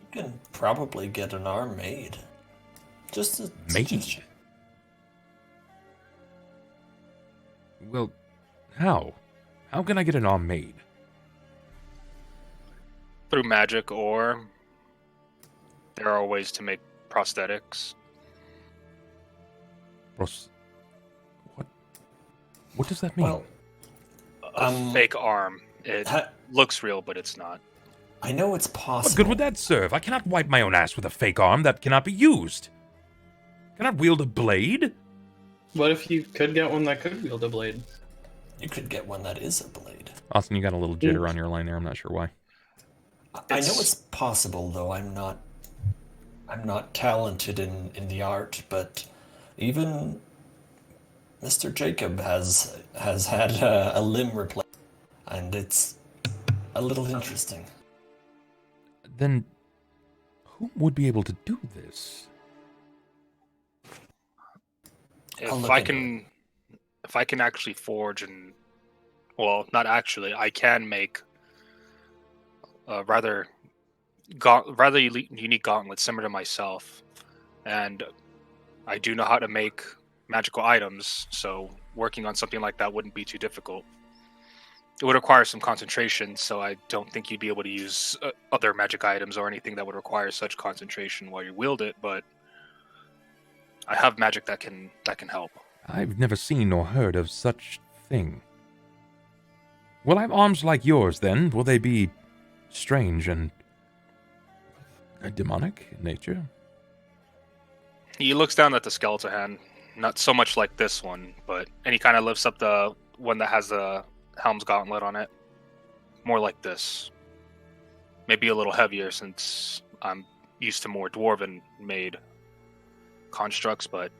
You can probably get an arm made. Just a Made? suggestion. Well, how? How can I get an arm made? Through magic, or there are ways to make prosthetics. What does that mean? Well, A fake arm. It looks real, but it's not. I know it's possible. What good would that serve? I cannot wipe my own ass with a fake arm that cannot be used. Cannot wield a blade? What if you could get one that could wield a blade? You could get one that is a blade. Austin, you got a little jitter on your line there. I'm not sure why. I know it's possible, though. I'm not talented in the art, but even Mr. Jakob has had a limb replaced, and it's a little interesting. Then, who would be able to do this? If I can actually forge and, well, not actually, I can make rather unique gauntlets similar to myself, and I do know how to make magical items, so working on something like that wouldn't be too difficult. It would require some concentration, so I don't think you'd be able to use other magic items or anything that would require such concentration while you wield it, but I have magic that can help. I've never seen or heard of such thing. Will I have arms like yours, then? Will they be strange and demonic in nature? He looks down at the skeletal hand, not so much like this one, and he kind of lifts up the one that has the Helm's Gauntlet on it. More like this. Maybe a little heavier since I'm used to more dwarven-made constructs, but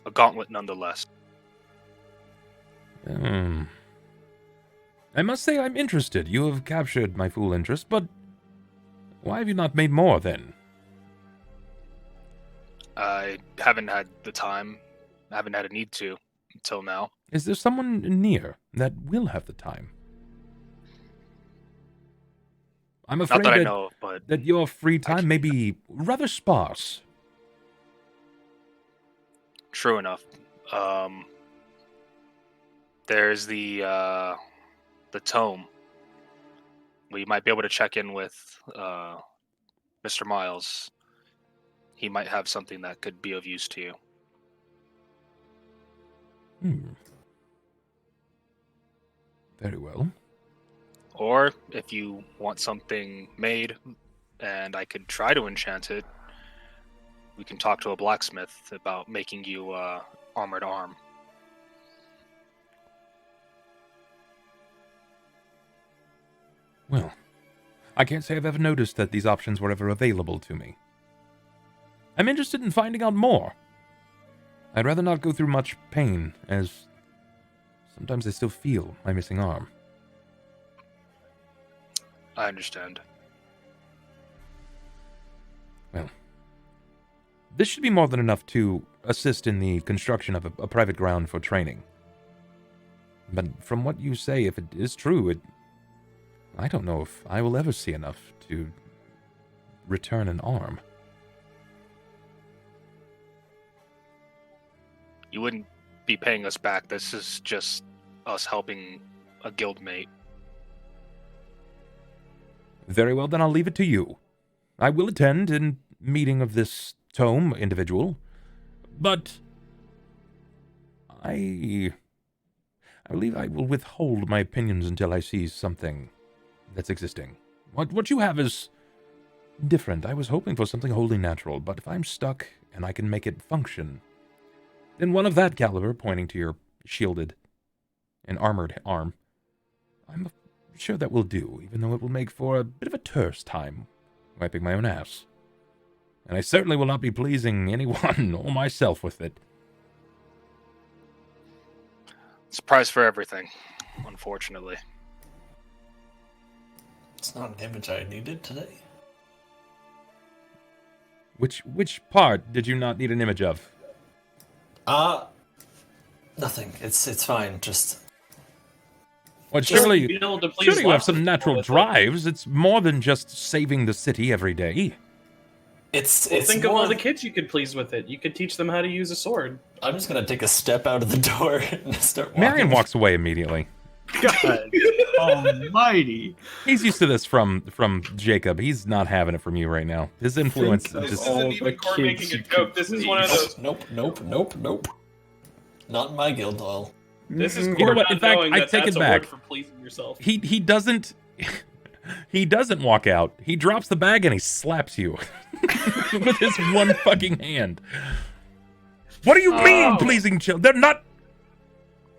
a gauntlet nonetheless. I must say I'm interested. You have captured my full interest, but why have you not made more then? I haven't had the time. I haven't had a need to until now. Is there someone near that will have the time? I'm afraid Not that I know of, but that your free time may be rather sparse. true enough. There's the tome. We might be able to check in with Mr. Miles. He might have something that could be of use to you. Very well. Or if you want something made and I could try to enchant it, we can talk to a blacksmith about making you armored arm. Well, I can't say I've ever noticed that these options were ever available to me. I'm interested in finding out more. I'd rather not go through much pain, as sometimes I still feel my missing arm. I understand. Well, this should be more than enough to assist in the construction of a private ground for training. But from what you say, if it is true, I don't know if I will ever see enough to return an arm. You wouldn't be paying us back. This is just us helping a guildmate. Very well, then I'll leave it to you. I will attend in meeting of this tome individual, but I believe I will withhold my opinions until I see something that's existing. What you have is different. I was hoping for something wholly natural, but if I'm stuck and I can make it function, then one of that caliber, pointing to your shielded and armored arm, I'm sure that will do, even though it will make for a bit of a terse time wiping my own ass. And I certainly will not be pleasing anyone or myself with it. It's a price for everything, unfortunately. It's not an image I needed today. Which part did you not need an image of? Nothing. It's fine. Just Well, Just surely be able to please you have lots some of natural people with it. drives. It's more than just saving the city every day. it's Well, it's think of more- all the kids you could please with it. You could teach them how to use a sword. I'm just gonna take a step out of the door and start walking. Marion walks away immediately. God almighty. He's used to this from Jacob. He's not having it from you right now. His influence Think of just... This all isn't the even Cort kids making a you joke. could This is one of please. those. Nope. Not in my guild hall. This is Mhm. Cort You know what? not In fact, knowing I that take that's it a back. word for pleasing yourself. He doesn't... He doesn't walk out. He drops the bag and he slaps you with his one fucking hand. What do you mean, pleasing children? They're not...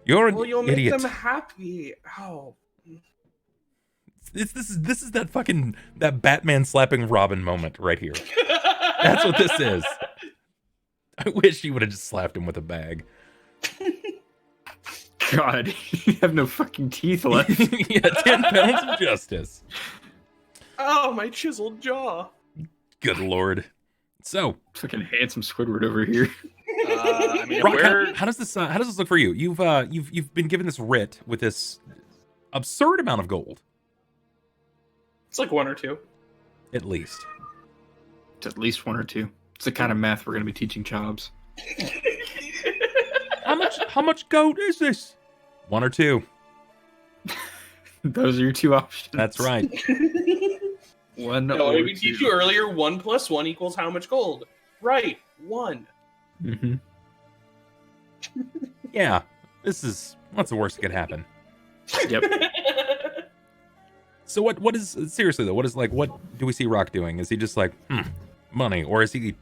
You're an Well, you'll make idiot. them happy. Ow. This is that Batman slapping Robin moment right here. That's what this is. I wish you would have just slapped him with a bag. God, you have no fucking teeth left. Yeah, 10 pounds of justice. Oh, my chiseled jaw. Good lord. So, Fucking handsome Squidward over here. I mean, if Rahk, we're how does this look for you? You've been given this writ with this absurd amount of gold, It's like one or two. at least. It's at least one or two. It's the kind of math we're going to be teaching Chobs. How much gold is this? One or two. Those are your two options. That's right. One No, or we two. teach you earlier. 1 + 1 = how much gold? Right, 1. Mm-hmm. Yeah. What's the worst that could happen? Yep. So what is, seriously though, what do we see Rahk doing? Is he just like, money? Or is he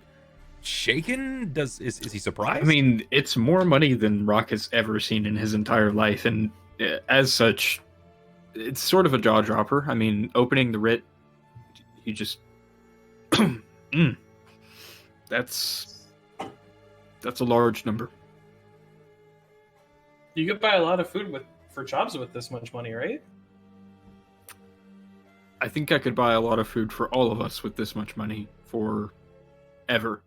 shaken? Is he surprised? I mean, it's more money than Rahk has ever seen in his entire life, and as such, it's sort of a jaw dropper. I mean, opening the writ You just that's a large number. You could buy a lot of food for jobs with this much money, right? I think I could buy a lot of food for all of us with this much money for ever.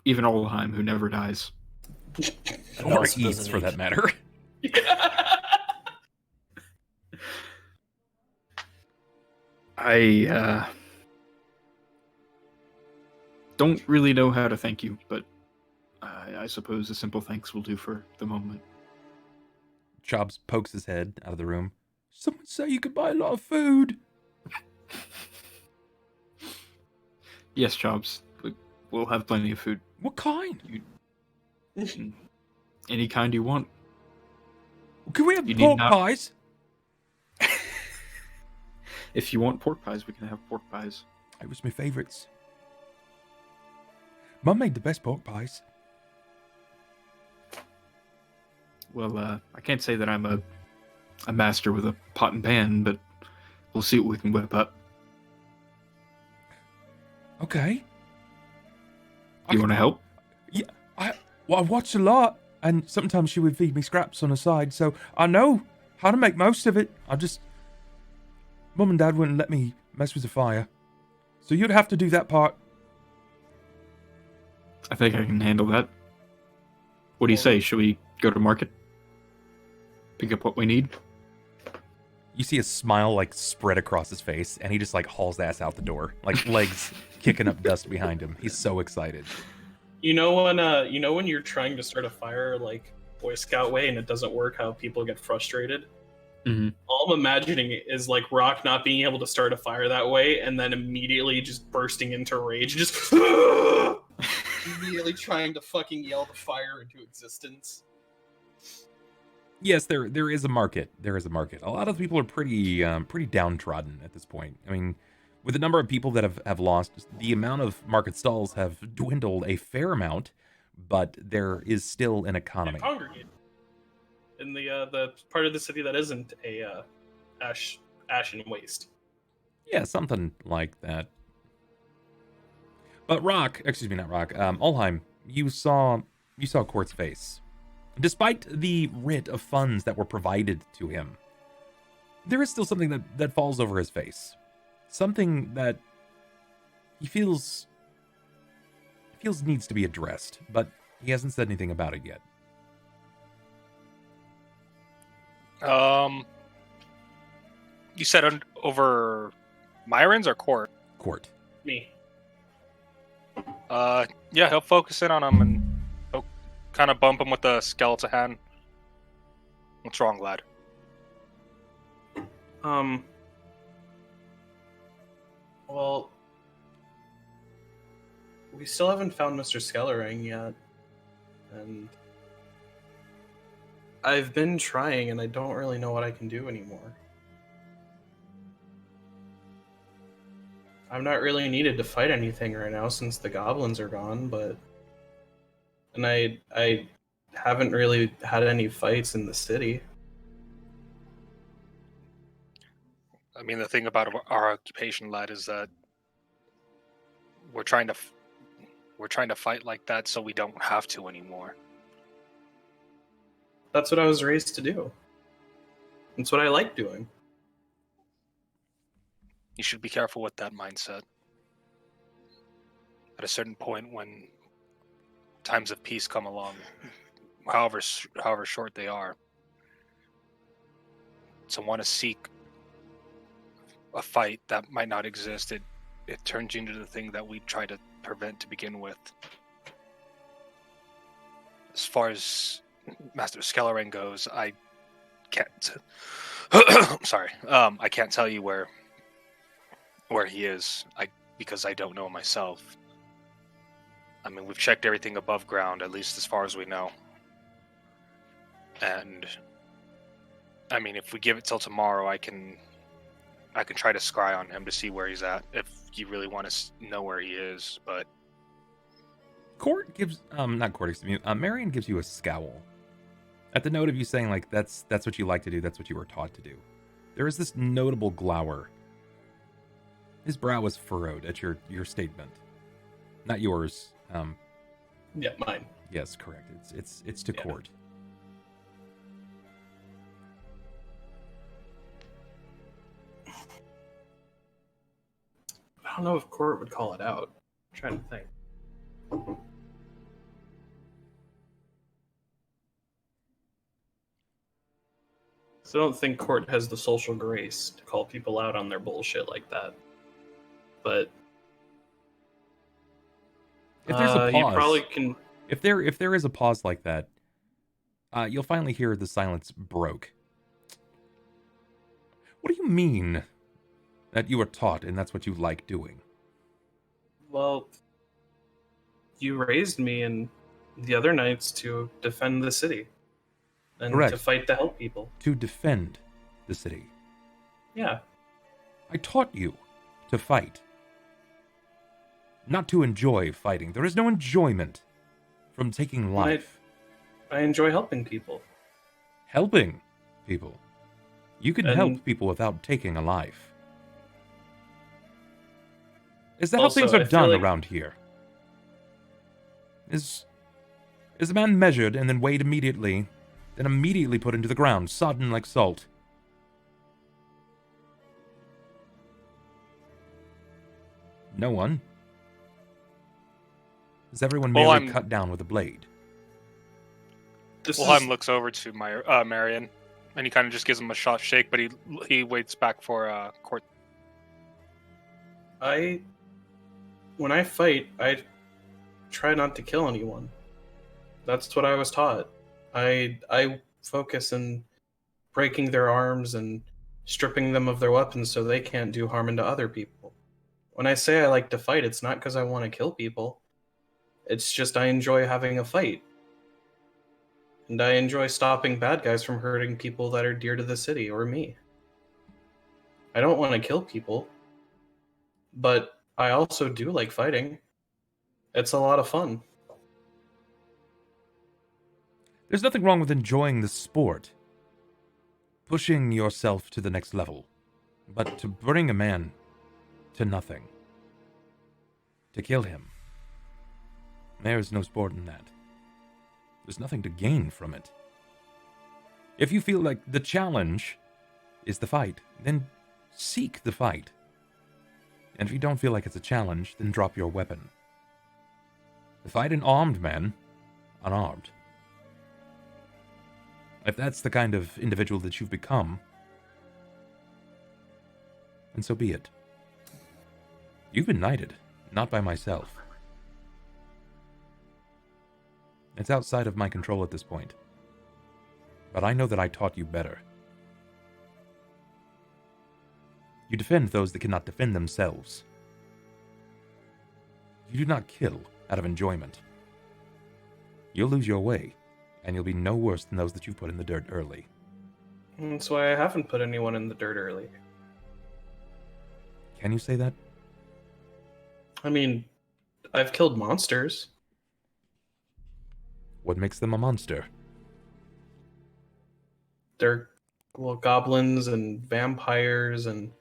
Even Ulhime, who never dies. Or also eats, doesn't for eat. that matter. I don't really know how to thank you, but I suppose a simple thanks will do for the moment. Chops pokes his head out of the room. Someone say you could buy a lot of food. Yes, Chops, we'll have plenty of food. What kind? Any kind you want. Can we have You pork need not- pies? If you want pork pies, we can have pork pies. It was my favourites. Mum made the best pork pies. Well, I can't say that I'm a master with a pot and pan, but we'll see what we can whip up. Okay. Do you want to help? I watch a lot, and sometimes she would feed me scraps on the side, so I know how to make most of it. Mum and Dad wouldn't let me mess with the fire. So you'd have to do that part. I think I can handle that. What do you say? Should we go to market? Pick up what we need? You see a smile like spread across his face, and he just like hauls ass out the door, like legs kicking up dust behind him. He's so excited. You know when you're trying to start a fire like Boy Scout way and it doesn't work, how people get frustrated? Mm-hmm. All I'm imagining is like Rahk not being able to start a fire that way and then immediately just bursting into rage, just immediately trying to fucking yell the fire into existence. Yes, there is a market. There is a market. A lot of people are pretty downtrodden at this point. I mean, with the number of people that have lost, the amount of market stalls have dwindled a fair amount, but there is still an economy. Congregate in the part of the city that isn't a ash and waste. Yeah, something like that. But Rahk, excuse me, not Rahk, Ulhime, you saw Cort's face. Despite the writ of funds that were provided to him, there is still something that falls over his face. Something that he feels needs to be addressed, but he hasn't said anything about it yet. You said over Myron's or Cort? Cort. Me. Yeah, he'll focus in on him and he'll kind of bump him with the skeleton hand. What's wrong, lad? Well, we still haven't found Mr. Skellering yet, and I've been trying, and I don't really know what I can do anymore. I'm not really needed to fight anything right now since the goblins are gone, and I haven't really had any fights in the city. I mean, the thing about our occupation, lad, is that we're trying to fight like that so we don't have to anymore. That's what I was raised to do. That's what I like doing. You should be careful with that mindset. At a certain point, when times of peace come along, however short they are, to want to seek a fight that might not exist, it turns you into the thing that we try to prevent to begin with. As far as Master Skellering goes, I can't. Sorry, I can't tell you where he is. Because I don't know myself. I mean, we've checked everything above ground, at least as far as we know. And I mean, if we give it till tomorrow, I can try to scry on him to see where he's at, if you really want to know where he is, but... Cort gives, not Cort, excuse me, Marion gives you a scowl. At the note of you saying, like, that's what you like to do, that's what you were taught to do. There is this notable glower His brow was furrowed at your statement. Not yours. Yeah, mine. Yes, correct. It's to Yeah. Cort. I don't know if Cort would call it out. I'm trying to think. So I don't think Cort has the social grace to call people out on their bullshit like that. But If there's a you pause, probably can. if there is a pause like that, you'll finally hear the silence broke. What do you mean that you were taught and that's what you like doing? Well, you raised me and the other knights to defend the city and Correct. to fight to help people. To defend the city. Yeah. I taught you to fight. Not to enjoy fighting. There is no enjoyment from taking life. I enjoy helping people. Helping people. You can And- help people without taking a life. Is that how Also, things are I feel done like- around here? Is a man measured and then weighed immediately, then immediately put into the ground, sodden like salt? No one. Is everyone Well, merely I'm- cut down with a blade? This Ulhime is, looks over to Marion, and he kind of just gives him a shot shake, but he waits back for Cort. when I fight, I try not to kill anyone. That's what I was taught. I focus on breaking their arms and stripping them of their weapons so they can't do harm into other people. When I say I like to fight, it's not because I want to kill people. It's just I enjoy having a fight. And I enjoy stopping bad guys from hurting people that are dear to the city or me. I don't want to kill people, but I also do like fighting. It's a lot of fun. There's nothing wrong with enjoying the sport, pushing yourself to the next level, but to bring a man to nothing, to kill him, there is no sport in that. There's nothing to gain from it. If you feel like the challenge is the fight, then seek the fight. And if you don't feel like it's a challenge, then drop your weapon. Fight an armed man, unarmed. If that's the kind of individual that you've become, then so be it. You've been knighted, not by myself. It's outside of my control at this point. But I know that I taught you better. You defend those that cannot defend themselves. You do not kill out of enjoyment. You'll lose your way, and you'll be no worse than those that you've put in the dirt early. That's why I haven't put anyone in the dirt early. Can you say that? I mean, I've killed monsters. What makes them a monster? They're, well, goblins and vampires and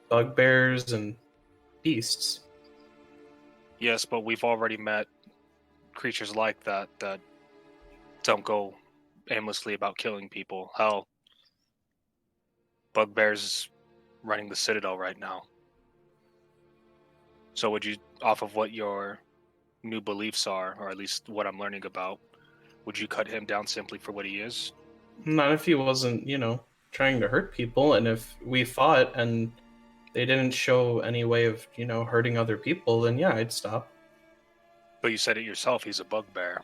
bugbears and beasts. Yes, but we've already met creatures like that that don't go aimlessly about killing people. Hell, Bugbear's running the Citadel right now. So would you, off of what your new beliefs are, or at least what I'm learning about, would you cut him down simply for what he is? Not if he wasn't, trying to hurt people, and if we fought and they didn't show any way of, hurting other people, then yeah, I'd stop. But you said it yourself, he's a bugbear.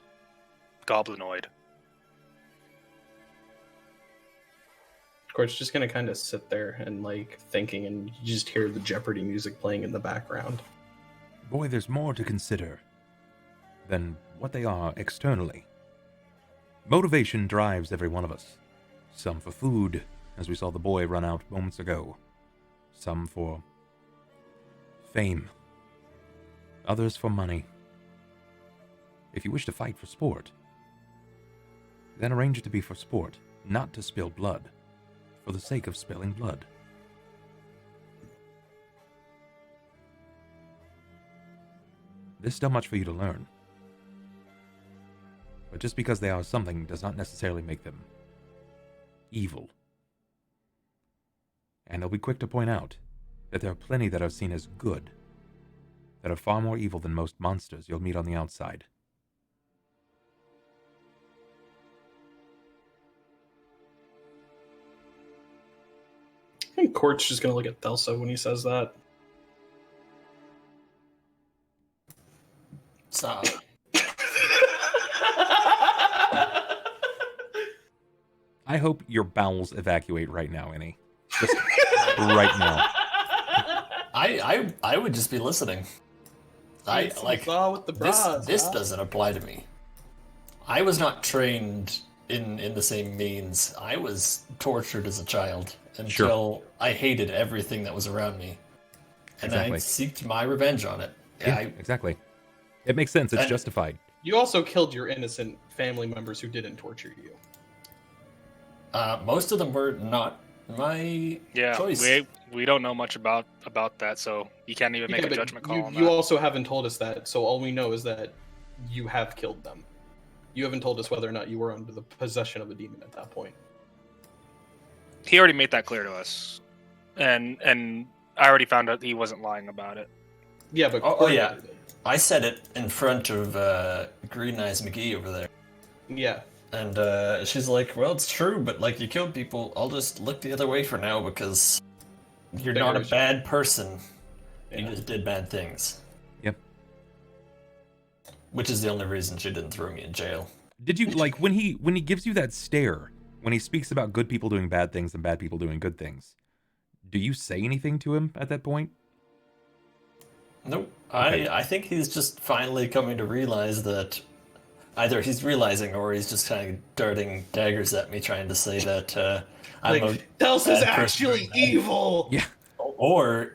Goblinoid. Cort's just gonna kind of sit there and, thinking, and you just hear the Jeopardy music playing in the background. Boy, there's more to consider than what they are externally. Motivation drives every one of us. Some for food, as we saw the boy run out moments ago. Some for fame. Others for money. If you wish to fight for sport, then arrange it to be for sport, not to spill blood, for the sake of spilling blood. There's still much for you to learn. But just because they are something does not necessarily make them evil. And I'll be quick to point out that there are plenty that are seen as good, that are far more evil than most monsters you'll meet on the outside. I think Cort's just gonna look at Thelsa when he says that. So, I hope your bowels evacuate right now, Annie. Just right now. I would just be listening. I like with the bras, this doesn't apply to me. I was not trained in the same means. I was tortured as a child until I hated everything that was around me. And I seeked my revenge on it. Yeah, exactly. It makes sense. It's justified. You also killed your innocent family members who didn't torture you. Most of them were not my choice. We don't know much about that, so you can't even make a judgment call on that. You also haven't told us that, so all we know is that you have killed them. You haven't told us whether or not you were under the possession of a demon at that point. He already made that clear to us, and I already found out he wasn't lying about it. Yeah, but yeah, I said it in front of Green Eyes McGee over there. Yeah. And she's like, well, it's true, but like, you killed people. I'll just look the other way for now because you're not a bad person. Yeah. You just did bad things. Yep. Which is the only reason she didn't throw me in jail. Did you, like, when he gives you that stare, when he speaks about good people doing bad things and bad people doing good things, do you say anything to him at that point? Nope. Okay. I think he's just finally coming to realize that either he's realizing or he's just kind of darting daggers at me trying to say that I'm Thelsa's actually evil! Yeah. Or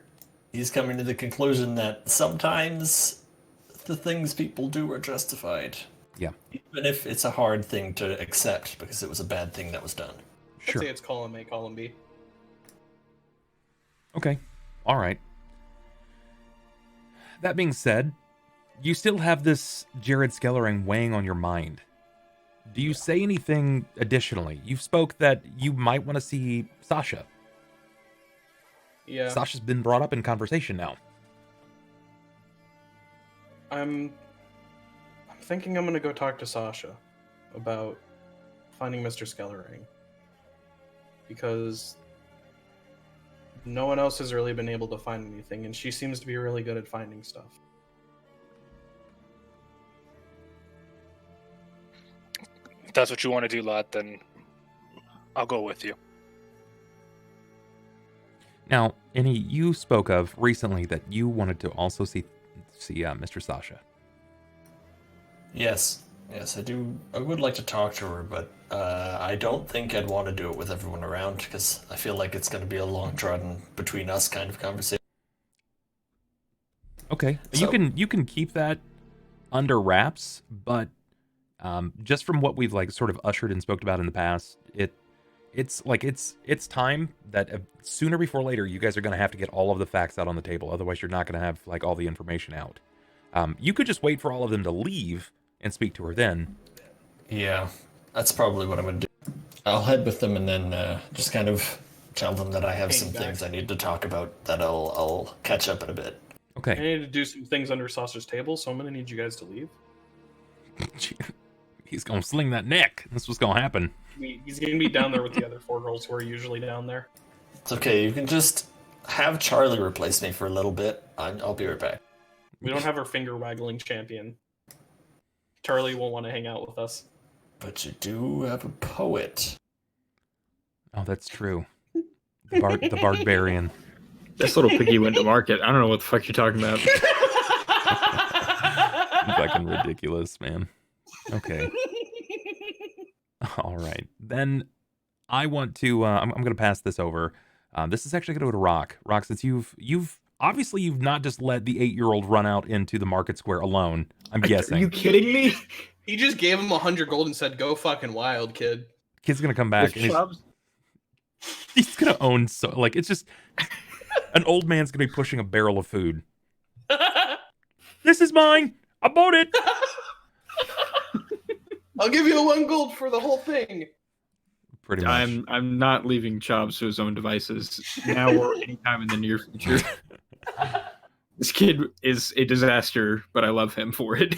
he's coming to the conclusion that sometimes the things people do are justified. Yeah. Even if it's a hard thing to accept because it was a bad thing that was done. Sure. I'd say it's column A, column B. Okay. All right. That being said, you still have this Jared Skellering weighing on your mind. Do you say anything additionally? You spoke that you might want to see Sasha. Yeah. Sasha's been brought up in conversation now. I'm thinking I'm gonna go talk to Sasha about finding Mr. Skellering. Because no one else has really been able to find anything, and she seems to be really good at finding stuff. If that's what you want to do, lad, then I'll go with you. Now, Annie, you spoke of recently that you wanted to also see Mr. Sasha. Yes, I do. I would like to talk to her, but I don't think I'd want to do it with everyone around because I feel like it's going to be a long trodden between us kind of conversation. Okay, So- you can keep that under wraps, but just from what we've like sort of ushered and spoke about in the past, it's time that sooner before later you guys are going to have to get all of the facts out on the table. Otherwise, you're not going to have like all the information out. You could just wait for all of them to leave and speak to her then. Yeah, that's probably what I'm going to do. I'll head with them and then just kind of tell them that I have some things I need to talk about that I'll catch up in a bit. I Okay. need to do some things under Saucer's table, so I'm gonna need you guys to leave. He's going to sling that neck. That's what's going to happen. He's gonna be down there with the other 4 girls who are usually down there. It's okay, you can just have Charlie replace me for a little bit. I'll be right back. We don't have our finger-waggling champion. Charlie won't want to hang out with us. But you do have a poet. Oh, that's true. The barbarian. This little piggy went to market. I don't know what the fuck you're talking about. Fucking ridiculous, man. Okay. All right. Then I want to, I'm going to pass this over. This is actually going to go to Rahk. Rahk, since you've obviously not just let the 8-year-old run out into the market square alone. I'm guessing. Are you kidding me? He just gave him 100 gold and said, "Go fucking wild, kid." Kid's going to come back and he's going to own, so like, it's just, an old man's going to be pushing a barrel of food. This is mine. I bought it. I'll give you 1 gold for the whole thing. Pretty much. I'm not leaving Chobbs to his own devices now or anytime in the near future. This kid is a disaster, but I love him for it.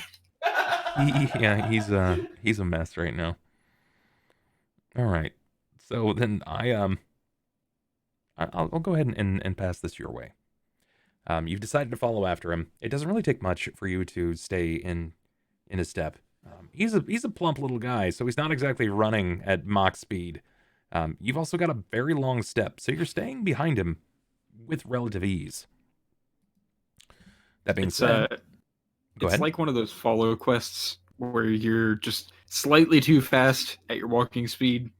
He's a mess right now. All right. So then I'll go ahead and pass this your way. You've decided to follow after him. It doesn't really take much for you to stay in his step. He's a plump little guy, so he's not exactly running at Mach speed. You've also got a very long step, so you're staying behind him with relative ease. That being said, go it's ahead. like one of those follow quests where you're just slightly too fast at your walking speed,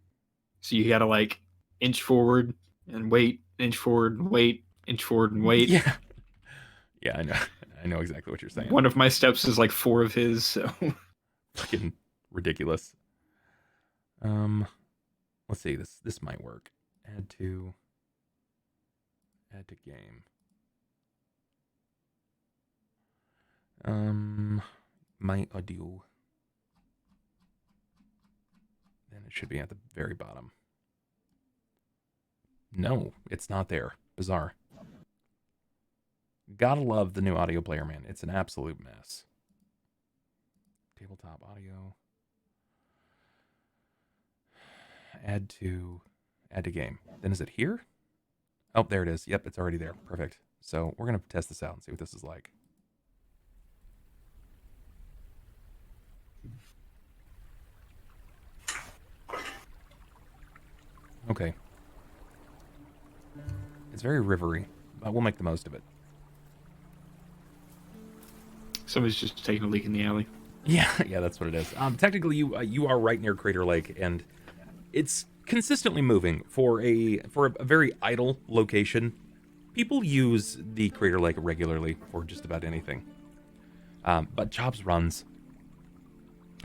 so you gotta like inch forward and wait, inch forward and wait, inch forward and wait. Yeah, I know exactly what you're saying. One of my steps is like 4 of his, so Fucking ridiculous. Let's see. This might work. Add to game. My audio. Then it should be at the very bottom. No, it's not there. Bizarre. Gotta love the new audio player, man. It's an absolute mess. Tabletop audio. Add to game. Then is it here? Oh, there it is. Yep, it's already there. Perfect. So we're going to test this out and see what this is like. Okay. It's very rivery, but we'll make the most of it. somebody's just taking a leak in the alley. Yeah, that's what it is. Technically, you are right near Crater Lake, and it's consistently moving for a very idle location. People use the Crater Lake regularly for just about anything. But Chobbs runs.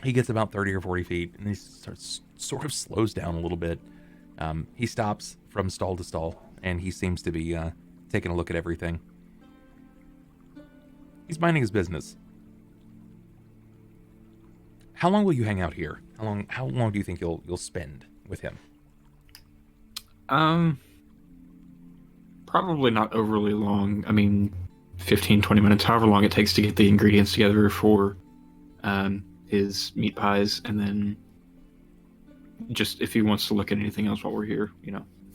He gets about 30 or 40 feet, and he sort of slows down a little bit. He stops from stall to stall, and he seems to be taking a look at everything. He's minding his business. How long will you hang out here? How long do you think you'll spend with him? Probably not overly long. I mean, 15, 20 minutes, however long it takes to get the ingredients together for his meat pies, and then just if he wants to look at anything else while we're here,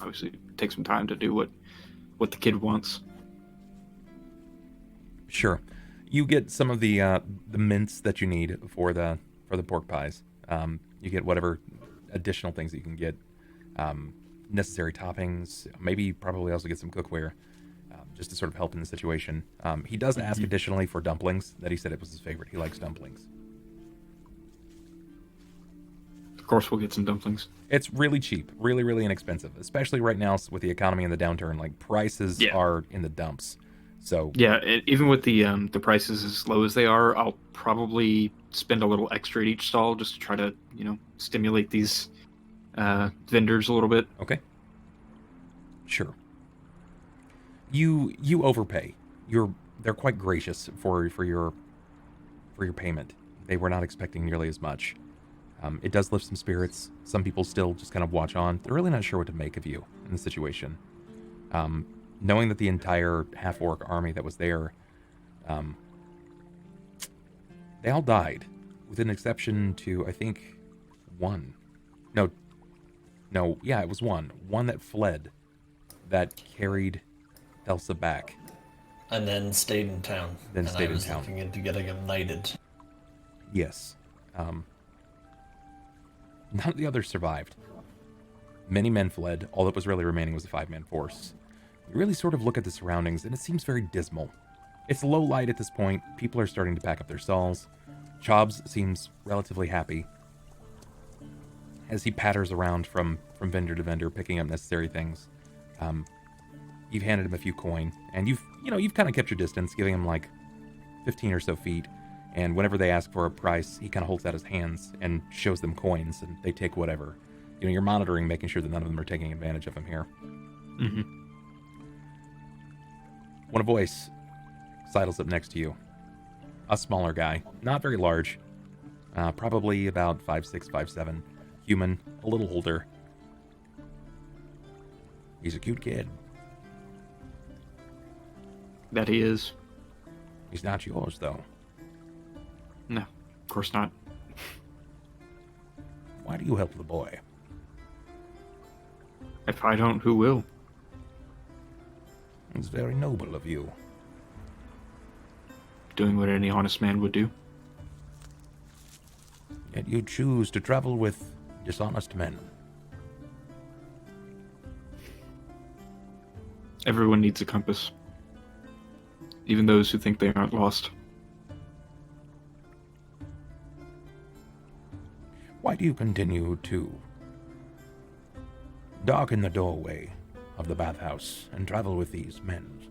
obviously take some time to do what the kid wants. Sure. You get some of the mints that you need for the pork pies. You get whatever additional things that you can get, necessary toppings, maybe probably also get some cookware, just to sort of help in the situation. He does ask additionally for dumplings, that he said it was his favorite. He likes dumplings. Of course, we'll get some dumplings. It's really cheap, really, really inexpensive, especially right now with the economy and the downturn. Like, prices are in the dumps. So yeah, even with the prices as low as they are, I'll probably spend a little extra at each stall just to try to stimulate these vendors a little bit. Okay. Sure. You overpay. They're quite gracious for your payment. They were not expecting nearly as much. It does lift some spirits. Some people still just kind of watch on. They're really not sure what to make of you in the situation. Knowing that the entire half-orc army that was there, they all died, with an exception to, I think, one. No, yeah, it was one. One that fled, that carried Thelsa back. And then stayed in town. Then stayed in town. And I was looking into getting him knighted. Yes. None of the others survived. Many men fled. All that was really remaining was a 5-man force. You really sort of look at the surroundings, and it seems very dismal. It's low light at this point. People are starting to pack up their stalls. Chobbs seems relatively happy as he patters around from vendor to vendor, picking up necessary things. You've handed him a few coin, and you've kind of kept your distance, giving him like 15 or so feet. And whenever they ask for a price, he kind of holds out his hands and shows them coins, and they take whatever. You're monitoring, making sure that none of them are taking advantage of him here. Mm-hmm. When a voice sidles up next to you, A smaller guy. Not very large. Probably about 5'6", 5'7". Human. A little older. He's a cute kid. That he is. He's not yours, though. No, of course not. Why do you help the boy? If I don't, who will? It's very noble of you. Doing what any honest man would do. Yet you choose to travel with dishonest men. Everyone needs a compass. Even those who think they aren't lost. Why do you continue to darken the doorway of the bathhouse and travel with these men?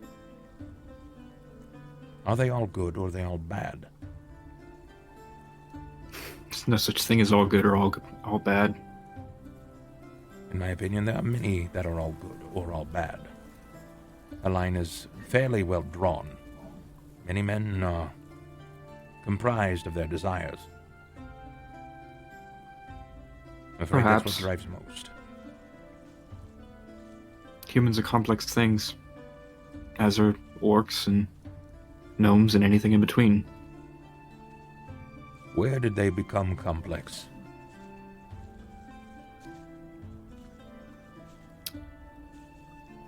Are they all good or are they all bad? There's no such thing as all good or all bad. In my opinion, there are many that are all good or all bad. The line is fairly well drawn. Many men are comprised of their desires. I'm afraid that's what Perhaps. drives most. Humans are complex things, as are orcs and gnomes and anything in between. Where did they become complex?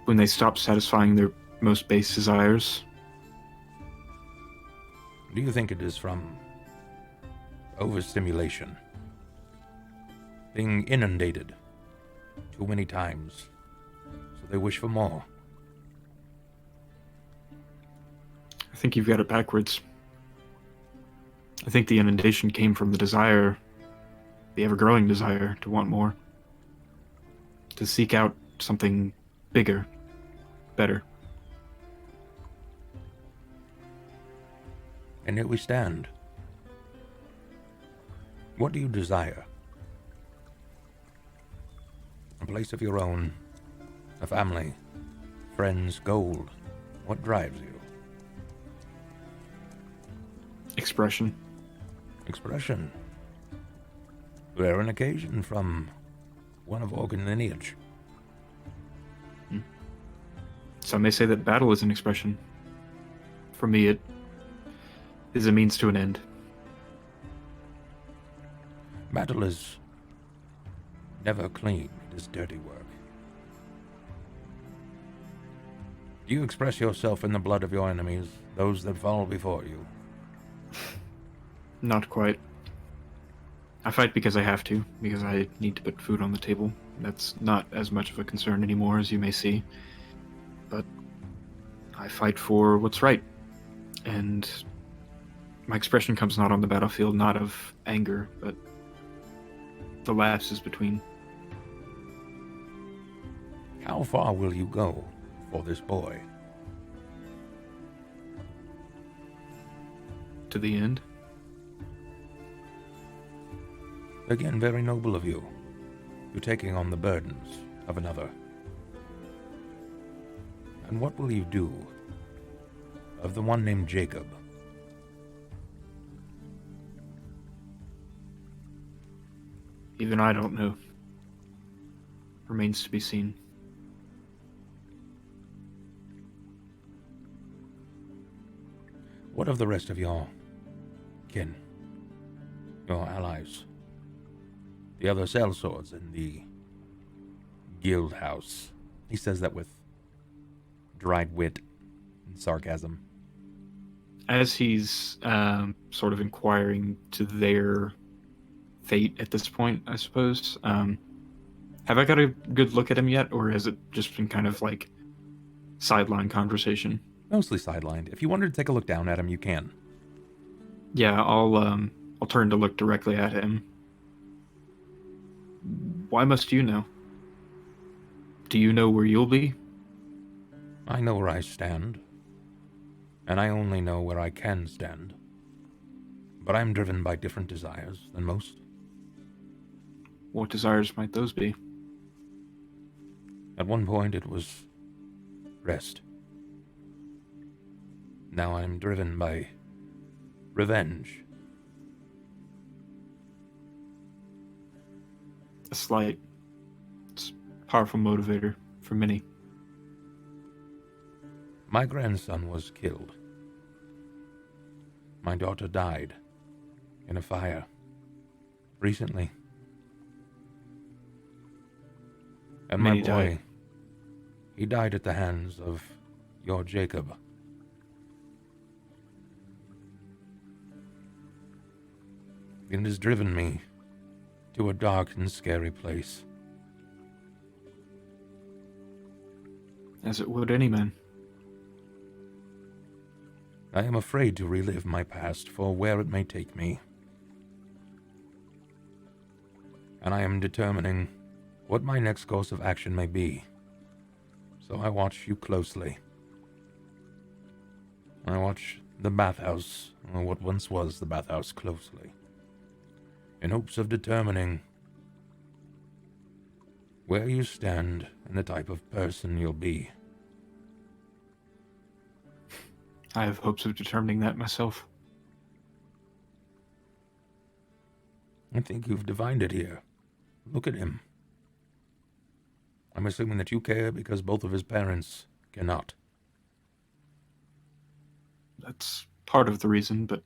When they stop satisfying their most base desires. Do you think it is from overstimulation? Being inundated too many times, so they wish for more? I think you've got it backwards. I think the inundation came from the desire, the ever-growing desire to want more. To seek out something bigger, better. And here we stand. What do you desire? A place of your own, a family, friends, gold. What drives you? Expression. Expression. Rare an occasion from one of organ lineage. Some may say that battle is an expression. For me, it is a means to an end. Battle is never clean. It is dirty work. Do you express yourself in the blood of your enemies, those that fall before you? Not quite. I fight because I have to, because I need to put food on the table. That's not as much of a concern anymore, as you may see. But I fight for what's right. And my expression comes not on the battlefield, not of anger, but the lapses between. How far will you go for this boy? To the end. Again, very noble of you. You're taking on the burdens of another. And what will you do of the one named Jakob? Even I don't know. Remains to be seen. What of the rest of your kin? Your allies? The other sellswords in the guild house? He says that with dried wit and sarcasm. As he's sort of inquiring to their fate at this point, I suppose, have I got a good look at him yet, or has it just been kind of like sideline conversation? Mostly sidelined. If you wanted to take a look down at him, you can. Yeah, I'll turn to look directly at him. Why must you know? Do you know where you'll be? I know where I stand, and I only know where I can stand. But I'm driven by different desires than most. What desires might those be? At one point it was rest. Now I'm driven by Revenge. A slight, powerful motivator for many. My grandson was killed. My daughter died in a fire recently. And my Many boy, died. he died at the hands of your Jakob. It has driven me to a dark and scary place. As it would any man. I am afraid to relive my past for where it may take me. And I am determining what my next course of action may be. So I watch you closely. I watch the bathhouse, or what once was the bathhouse, closely, in hopes of determining where you stand and the type of person you'll be. I have hopes of determining that myself. I think you've divined it here. Look at him. I'm assuming that you care because both of his parents cannot. That's part of the reason, but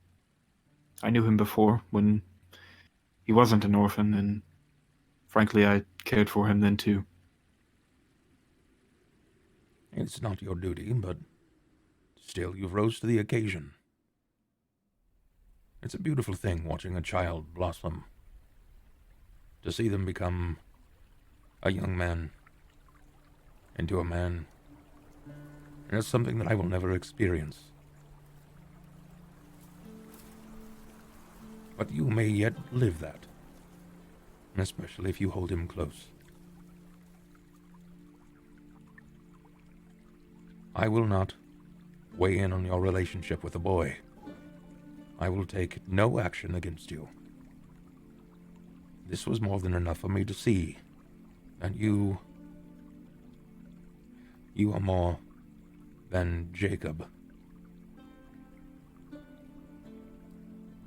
I knew him before when he wasn't an orphan, and frankly, I cared for him then too. It's not your duty, but still you've rose to the occasion. It's a beautiful thing watching a child blossom. To see them become a young man into a man. And it's something that I will never experience. But you may yet live that. Especially if you hold him close. I will not weigh in on your relationship with the boy. I will take no action against you. This was more than enough for me to see that you are more than Jakob.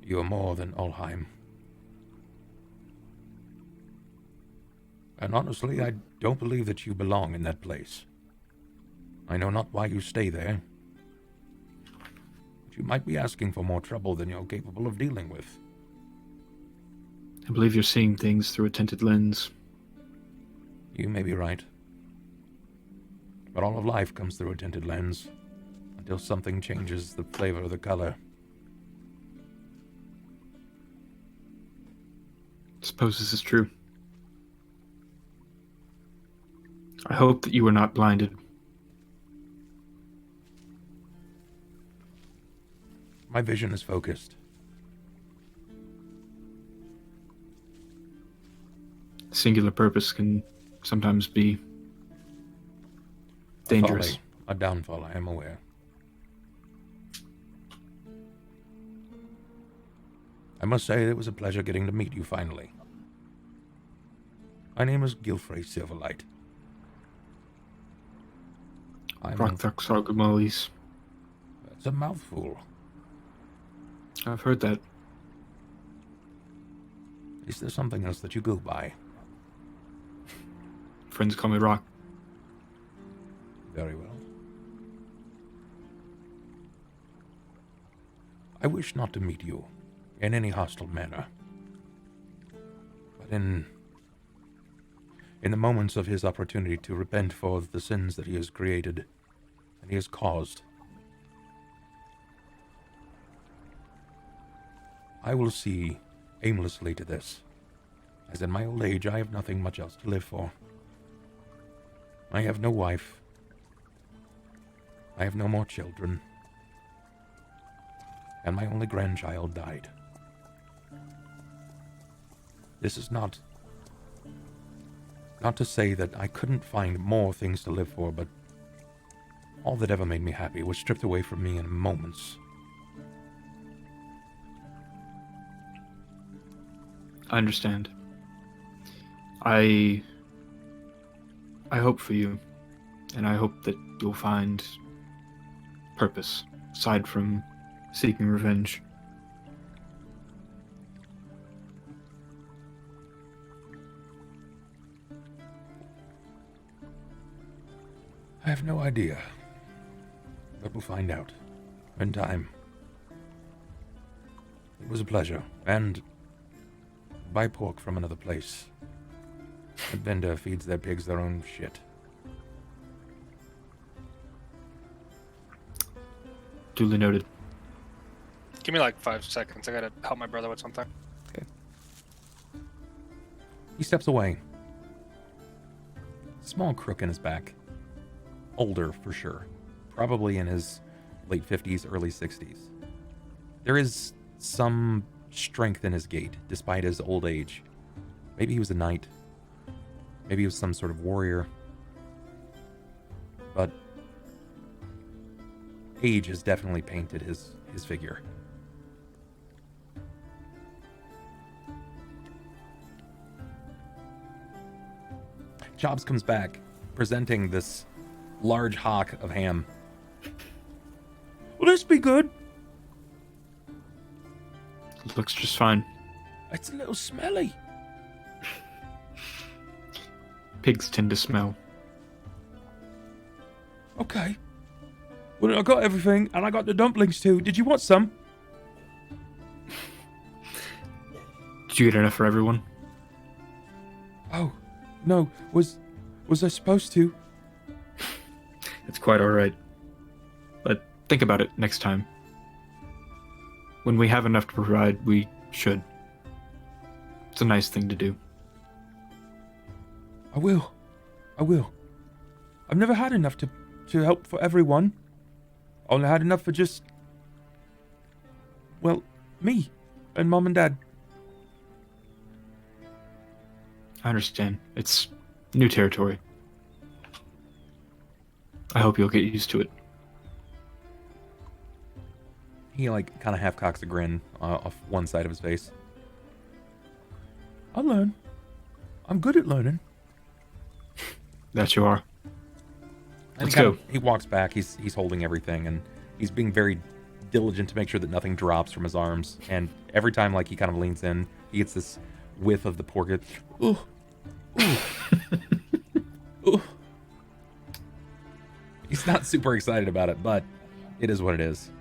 You are more than Ulhime. And honestly, I don't believe that you belong in that place. I know not why you stay there. But you might be asking for more trouble than you're capable of dealing with. I believe you're seeing things through a tinted lens. You may be right. But all of life comes through a tinted lens, until something changes the flavor of the color. Suppose this is true. I hope that you were not blinded. My vision is focused. Singular purpose can sometimes be dangerous. A downfall, I am aware. I must say it was a pleasure getting to meet you finally. My name is Gilfrey Silverlight. Rahk. That's a mouthful. I've heard that. Is there something else that you go by? Friends call me Rahk. Very well. I wish not to meet you in any hostile manner. But in the moments of his opportunity to repent for the sins that he has created and he has caused, I will see aimlessly to this, as in my old age I have nothing much else to live for. I have no wife. I have no more children. And my only grandchild died. This is not to say that I couldn't find more things to live for, but all that ever made me happy was stripped away from me in moments. I understand. I hope for you, and I hope that you'll find purpose aside from seeking revenge. have no idea. But we'll find out. In time. It was a pleasure. And buy pork from another place. That vendor feeds their pigs their own shit. Duly noted. Give me like 5 seconds. I gotta help my brother with something. Okay. He steps away. Small crook in his back. Older, for sure. Probably in his late 50s, early 60s. There is some strength in his gait, despite his old age. Maybe he was a knight. Maybe he was some sort of warrior. But age has definitely painted his figure. Jobs comes back, presenting this large hock of ham. Will this be good? It looks just fine. It's a little smelly. Pigs tend to smell. Okay. Well, I got everything, and I got the dumplings too. Did you want some? Did you get enough for everyone? Oh, no. Was I supposed to? It's quite alright. But think about it next time. When we have enough to provide, we should. It's a nice thing to do. I will. I've never had enough to help for everyone. Only had enough for just, well, me and Mom and Dad. I understand. It's new territory. I hope you'll get used to it. He, like, kind of half cocks a grin off one side of his face. I'll learn. I'm good at learning. That you are. And Let's go. He walks back. He's holding everything, and he's being very diligent to make sure that nothing drops from his arms. And every time, like, he kind of leans in, he gets this whiff of the pork. Ooh. Ooh. Ooh. He's not super excited about it, but it is what it is.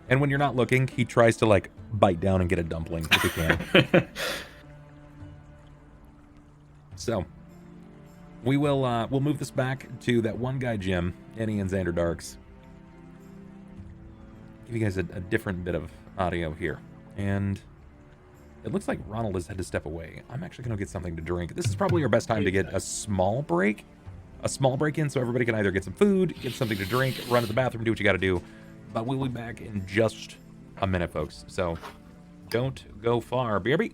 And when you're not looking, he tries to, like, bite down and get a dumpling if he can. So, we'll move this back to that one guy, Jim, Annie and XanderDarks. Give you guys a different bit of audio here. And it looks like Ronald has had to step away. I'm actually going to get something to drink. This is probably our best time to get a small break. A small break in so everybody can either get some food, get something to drink, run to the bathroom, do what you got to do. But we'll be back in just a minute, folks. So don't go far. BRB.